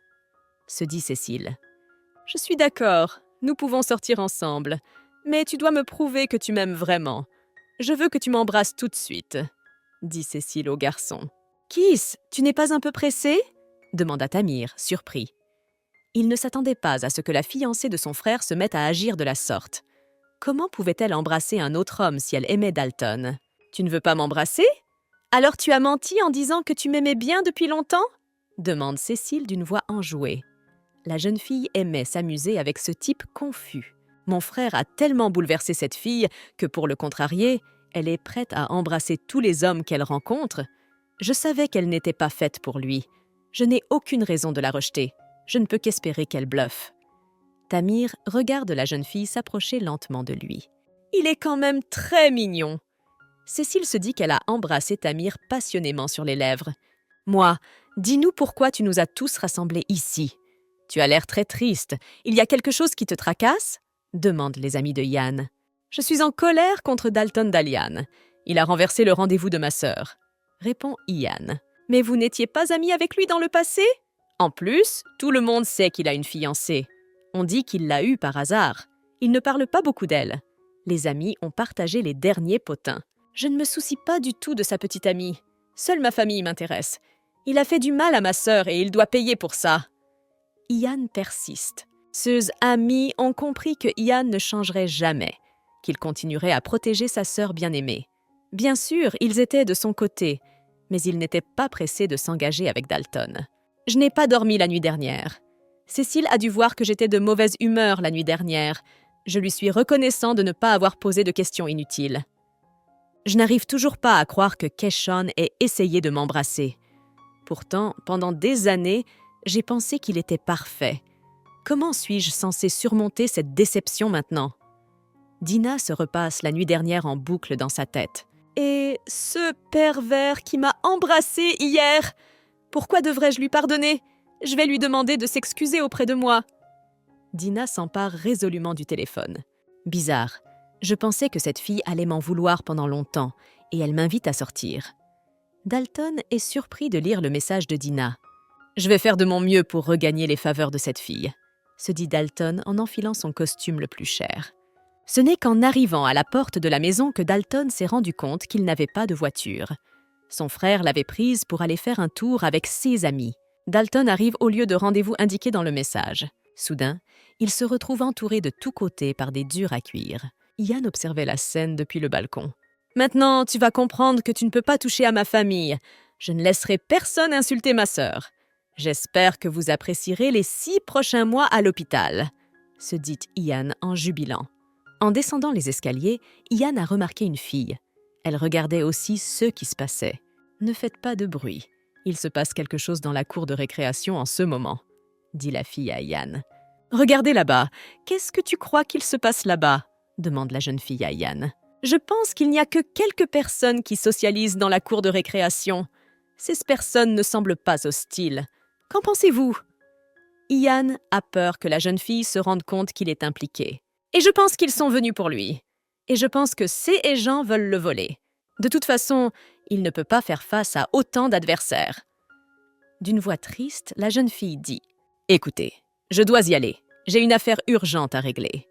se dit Cécile. « Je suis d'accord, nous pouvons sortir ensemble, mais tu dois me prouver que tu m'aimes vraiment. Je veux que tu m'embrasses tout de suite, » dit Cécile au garçon. « Kiss, tu n'es pas un peu pressé ?» demanda Tamir, surpris. Il ne s'attendait pas à ce que la fiancée de son frère se mette à agir de la sorte. Comment pouvait-elle embrasser un autre homme si elle aimait Dalton? « Tu ne veux pas m'embrasser? Alors tu as menti en disant que tu m'aimais bien depuis longtemps ?» demande Cécile d'une voix enjouée. La jeune fille aimait s'amuser avec ce type confus. Mon frère a tellement bouleversé cette fille que, pour le contrarier, elle est prête à embrasser tous les hommes qu'elle rencontre. Je savais qu'elle n'était pas faite pour lui. Je n'ai aucune raison de la rejeter. Je ne peux qu'espérer qu'elle bluffe. Tamir regarde la jeune fille s'approcher lentement de lui. « Il est quand même très mignon !» Cécile se dit qu'elle a embrassé Tamir passionnément sur les lèvres. « Moi, dis-nous pourquoi tu nous as tous rassemblés ici. Tu as l'air très triste. Il y a quelque chose qui te tracasse ?» demandent les amis de Yann. « Je suis en colère contre Dalton Dalian. Il a renversé le rendez-vous de ma sœur, » répond Ian. « Mais vous n'étiez pas amis avec lui dans le passé? En plus, tout le monde sait qu'il a une fiancée. On dit qu'il l'a eue par hasard. Il ne parle pas beaucoup d'elle. Les amis ont partagé les derniers potins. Je ne me soucie pas du tout de sa petite amie. Seule ma famille m'intéresse. Il a fait du mal à ma sœur et il doit payer pour ça. » Ian persiste. Ses amis ont compris que Ian ne changerait jamais, qu'il continuerait à protéger sa sœur bien-aimée. Bien sûr, ils étaient de son côté, mais ils n'étaient pas pressés de s'engager avec Dalton. « Je n'ai pas dormi la nuit dernière. Cécile a dû voir que j'étais de mauvaise humeur la nuit dernière. Je lui suis reconnaissant de ne pas avoir posé de questions inutiles. Je n'arrive toujours pas à croire que Keshawn ait essayé de m'embrasser. Pourtant, pendant des années, j'ai pensé qu'il était parfait. Comment suis-je censée surmonter cette déception maintenant? » Dina se repasse la nuit dernière en boucle dans sa tête. « Et ce pervers qui m'a embrassée hier! Pourquoi devrais-je lui pardonner? Je vais lui demander de s'excuser auprès de moi. » Dina s'empare résolument du téléphone. « Bizarre. Je pensais que cette fille allait m'en vouloir pendant longtemps, et elle m'invite à sortir. » Dalton est surpris de lire le message de Dina. « Je vais faire de mon mieux pour regagner les faveurs de cette fille, » se dit Dalton en enfilant son costume le plus cher. Ce n'est qu'en arrivant à la porte de la maison que Dalton s'est rendu compte qu'il n'avait pas de voiture. Son frère l'avait prise pour aller faire un tour avec ses amis. Dalton arrive au lieu de rendez-vous indiqué dans le message. Soudain, il se retrouve entouré de tous côtés par des durs à cuire. Ian observait la scène depuis le balcon. « Maintenant, tu vas comprendre que tu ne peux pas toucher à ma famille. Je ne laisserai personne insulter ma sœur. J'espère que vous apprécierez les 6 prochains mois à l'hôpital, » se dit Ian en jubilant. En descendant les escaliers, Ian a remarqué une fille. Elle regardait aussi ce qui se passait. « Ne faites pas de bruit. Il se passe quelque chose dans la cour de récréation en ce moment, » dit la fille à Ian. « Regardez là-bas. Qu'est-ce que tu crois qu'il se passe là-bas » demande la jeune fille à Ian. « Je pense qu'il n'y a que quelques personnes qui socialisent dans la cour de récréation. Ces personnes ne semblent pas hostiles. Qu'en pensez-vous » Ian a peur que la jeune fille se rende compte qu'il est impliqué. « Et je pense qu'ils sont venus pour lui. Et je pense que ces gens veulent le voler. De toute façon, il ne peut pas faire face à autant d'adversaires. » D'une voix triste, la jeune fille dit « Écoutez, je dois y aller. J'ai une affaire urgente à régler. »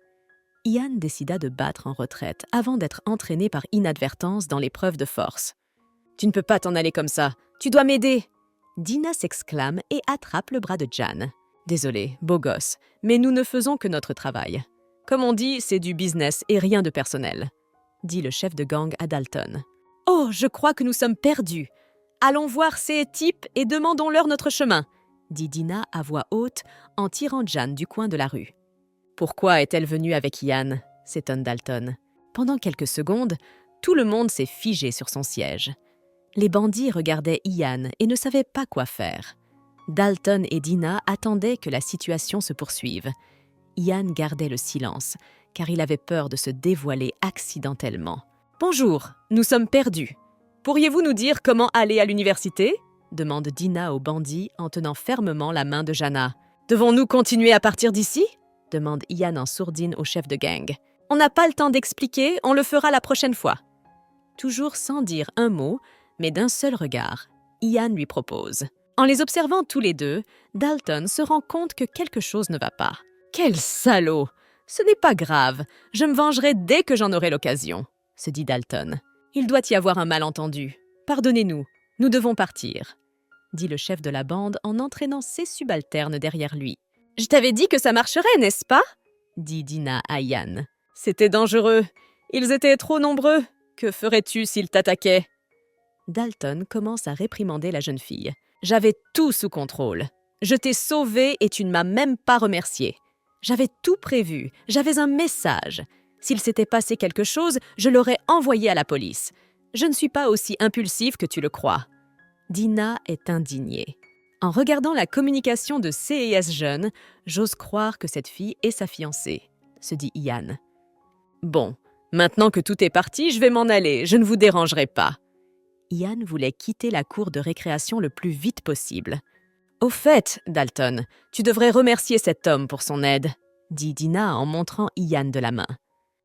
Ian décida de battre en retraite avant d'être entraîné par inadvertance dans l'épreuve de force. « Tu ne peux pas t'en aller comme ça. Tu dois m'aider !» Dina s'exclame et attrape le bras de Jan. « Désolé, beau gosse, mais nous ne faisons que notre travail. Comme on dit, c'est du business et rien de personnel, » dit le chef de gang à Dalton. « Oh, je crois que nous sommes perdus. Allons voir ces types et demandons-leur notre chemin, » dit Dina à voix haute en tirant Jan du coin de la rue. « Pourquoi est-elle venue avec Ian ?» s'étonne Dalton. Pendant quelques secondes, tout le monde s'est figé sur son siège. Les bandits regardaient Ian et ne savaient pas quoi faire. Dalton et Dina attendaient que la situation se poursuive. Ian gardait le silence, car il avait peur de se dévoiler accidentellement. « Bonjour, nous sommes perdus. Pourriez-vous nous dire comment aller à l'université ?» demande Dina aux bandits en tenant fermement la main de Jana. « Devons-nous continuer à partir d'ici ?» demande Ian en sourdine au chef de gang. « On n'a pas le temps d'expliquer, on le fera la prochaine fois. » Toujours sans dire un mot, mais d'un seul regard, Ian lui propose. En les observant tous les deux, Dalton se rend compte que quelque chose ne va pas. « Quel salaud! Ce n'est pas grave, je me vengerai dès que j'en aurai l'occasion, » se dit Dalton. « Il doit y avoir un malentendu. Pardonnez-nous, nous devons partir, » dit le chef de la bande en entraînant ses subalternes derrière lui. « Je t'avais dit que ça marcherait, n'est-ce pas ?» dit Dina à Ian. « C'était dangereux. Ils étaient trop nombreux. Que ferais-tu s'ils t'attaquaient ?» Dalton commence à réprimander la jeune fille. « J'avais tout sous contrôle. Je t'ai sauvée et tu ne m'as même pas remercié. J'avais tout prévu, j'avais un message. S'il s'était passé quelque chose, je l'aurais envoyé à la police. Je ne suis pas aussi impulsive que tu le crois. » Dina est indignée. En regardant la communication de CIS Jeunes, j'ose croire que cette fille est sa fiancée, se dit Ian. « Bon, maintenant que tout est parti, je vais m'en aller, je ne vous dérangerai pas. » Ian voulait quitter la cour de récréation le plus vite possible. « Au fait, Dalton, tu devrais remercier cet homme pour son aide, » dit Dina en montrant Ian de la main.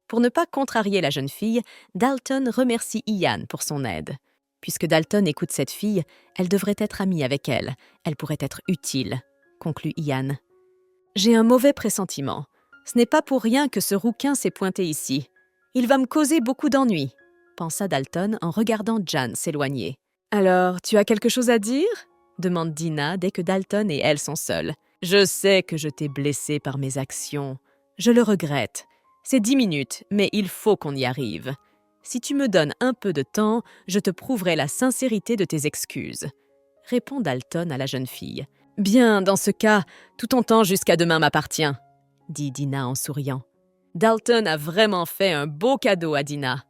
Pour ne pas contrarier la jeune fille, Dalton remercie Ian pour son aide. Puisque Dalton écoute cette fille, elle devrait être amie avec elle. Elle pourrait être utile, conclut Ian. « J'ai un mauvais pressentiment. Ce n'est pas pour rien que ce rouquin s'est pointé ici. Il va me causer beaucoup d'ennuis, » pensa Dalton en regardant Jan s'éloigner. « Alors, tu as quelque chose à dire ?» demande Dina dès que Dalton et elle sont seuls. « Je sais que je t'ai blessé par mes actions. Je le regrette. C'est 10 minutes, mais il faut qu'on y arrive. Si tu me donnes un peu de temps, je te prouverai la sincérité de tes excuses, » répond Dalton à la jeune fille. « Bien, dans ce cas, tout ton temps jusqu'à demain m'appartient, » dit Dina en souriant. Dalton a vraiment fait un beau cadeau à Dina.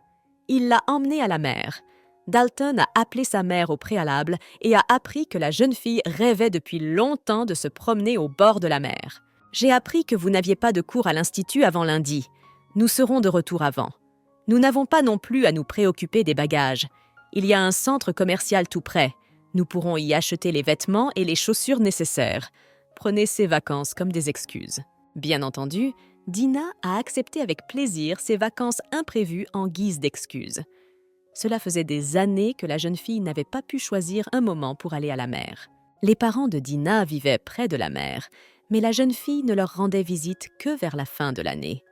Il l'a emmenée à la mer. Dalton a appelé sa mère au préalable et a appris que la jeune fille rêvait depuis longtemps de se promener au bord de la mer. « J'ai appris que vous n'aviez pas de cours à l'institut avant lundi. Nous serons de retour avant. Nous n'avons pas non plus à nous préoccuper des bagages. Il y a un centre commercial tout près. Nous pourrons y acheter les vêtements et les chaussures nécessaires. Prenez ces vacances comme des excuses. » Bien entendu, Dina a accepté avec plaisir ces vacances imprévues en guise d'excuse. Cela faisait des années que la jeune fille n'avait pas pu choisir un moment pour aller à la mer. Les parents de Dina vivaient près de la mer, mais la jeune fille ne leur rendait visite que vers la fin de l'année.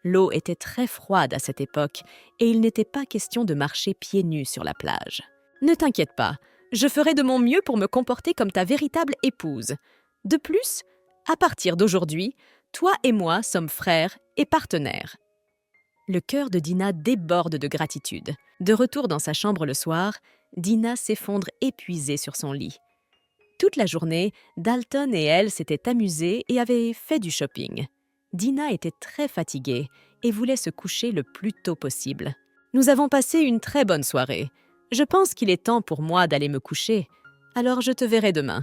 L'eau était très froide à cette époque et il n'était pas question de marcher pieds nus sur la plage. « Ne t'inquiète pas, je ferai de mon mieux pour me comporter comme ta véritable épouse. De plus, À partir d'aujourd'hui, toi et moi sommes frères et partenaires. » Le cœur de Dina déborde de gratitude. De retour dans sa chambre le soir, Dina s'effondre épuisée sur son lit. Toute la journée, Dalton et elle s'étaient amusés et avaient fait du shopping. Dina était très fatiguée et voulait se coucher le plus tôt possible. « Nous avons passé une très bonne soirée. Je pense qu'il est temps pour moi d'aller me coucher, alors je te verrai demain. »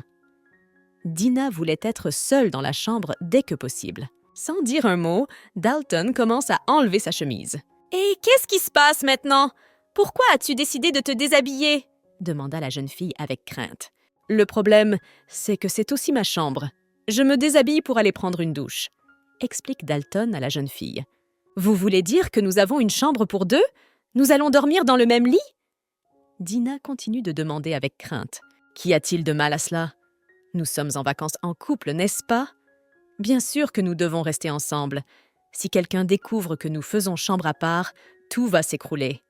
Dina voulait être seule dans la chambre dès que possible. Sans dire un mot, Dalton commence à enlever sa chemise. « Et qu'est-ce qui se passe maintenant? Pourquoi as-tu décidé de te déshabiller ?» demanda la jeune fille avec crainte. « Le problème, c'est que c'est aussi ma chambre. Je me déshabille pour aller prendre une douche, » explique Dalton à la jeune fille. « Vous voulez dire que nous avons une chambre pour deux? Nous allons dormir dans le même lit ?» Dina continue de demander avec crainte. « Qu'y a-t-il de mal à cela? Nous sommes en vacances en couple, n'est-ce pas? Bien sûr que nous devons rester ensemble. Si quelqu'un découvre que nous faisons chambre à part, tout va s'écrouler. »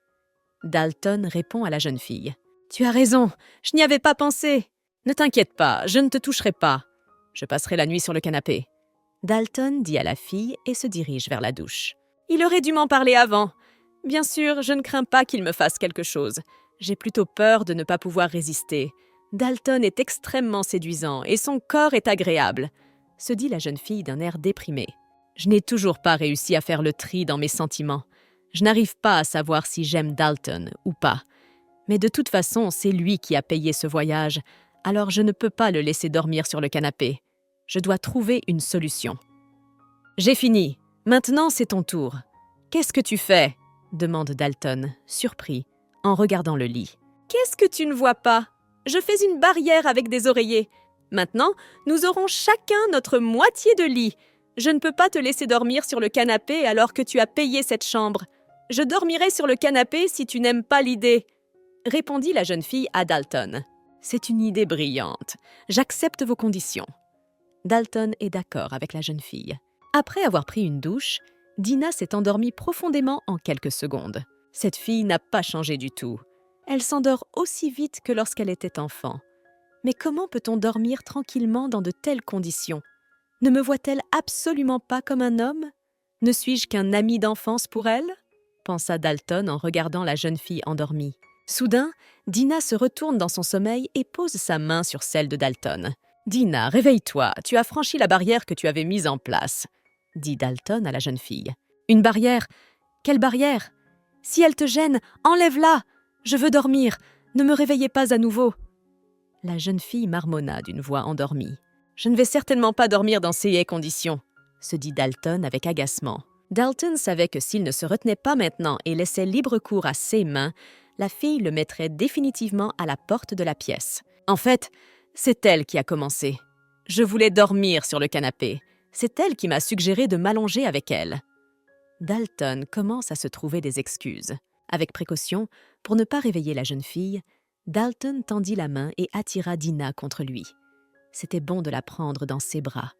Dalton répond à la jeune fille. « Tu as raison, je n'y avais pas pensé. Ne t'inquiète pas, je ne te toucherai pas. Je passerai la nuit sur le canapé. » Dalton dit à la fille et se dirige vers la douche. « Il aurait dû m'en parler avant. Bien sûr, je ne crains pas qu'il me fasse quelque chose. J'ai plutôt peur de ne pas pouvoir résister. Dalton est extrêmement séduisant et son corps est agréable, » se dit la jeune fille d'un air déprimé. « Je n'ai toujours pas réussi à faire le tri dans mes sentiments. Je n'arrive pas à savoir si j'aime Dalton ou pas. Mais de toute façon, c'est lui qui a payé ce voyage, alors je ne peux pas le laisser dormir sur le canapé. Je dois trouver une solution. »« J'ai fini. Maintenant, c'est ton tour. Qu'est-ce que tu fais ?» demande Dalton, surpris, en regardant le lit. « Qu'est-ce que tu ne vois pas? Je fais une barrière avec des oreillers. Maintenant, nous aurons chacun notre moitié de lit. Je ne peux pas te laisser dormir sur le canapé alors que tu as payé cette chambre. Je dormirai sur le canapé si tu n'aimes pas l'idée, » répondit la jeune fille à Dalton. « C'est une idée brillante. J'accepte vos conditions. » Dalton est d'accord avec la jeune fille. Après avoir pris une douche, Dina s'est endormie profondément en quelques secondes. Cette fille n'a pas changé du tout. Elle s'endort aussi vite que lorsqu'elle était enfant. Mais comment peut-on dormir tranquillement dans de telles conditions? Ne me voit-elle absolument pas comme un homme? Ne suis-je qu'un ami d'enfance pour elle? Pensa Dalton en regardant la jeune fille endormie. Soudain, Dina se retourne dans son sommeil et pose sa main sur celle de Dalton. « Dina, réveille-toi, tu as franchi la barrière que tu avais mise en place, » dit Dalton à la jeune fille. « Une barrière? Quelle barrière? Si elle te gêne, enlève-la! Je veux dormir, ne me réveillez pas à nouveau. » La jeune fille marmonna d'une voix endormie. « Je ne vais certainement pas dormir dans ces haies conditions, » se dit Dalton avec agacement. Dalton savait que s'il ne se retenait pas maintenant et laissait libre cours à ses mains, la fille le mettrait définitivement à la porte de la pièce. En fait, c'est elle qui a commencé. Je voulais dormir sur le canapé. C'est elle qui m'a suggéré de m'allonger avec elle. Dalton commence à se trouver des excuses. Avec précaution, pour ne pas réveiller la jeune fille, Dalton tendit la main et attira Dina contre lui. C'était bon de la prendre dans ses bras.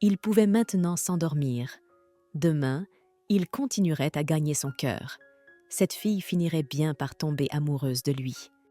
Il pouvait maintenant s'endormir. Demain, il continuerait à gagner son cœur. Cette fille finirait bien par tomber amoureuse de lui.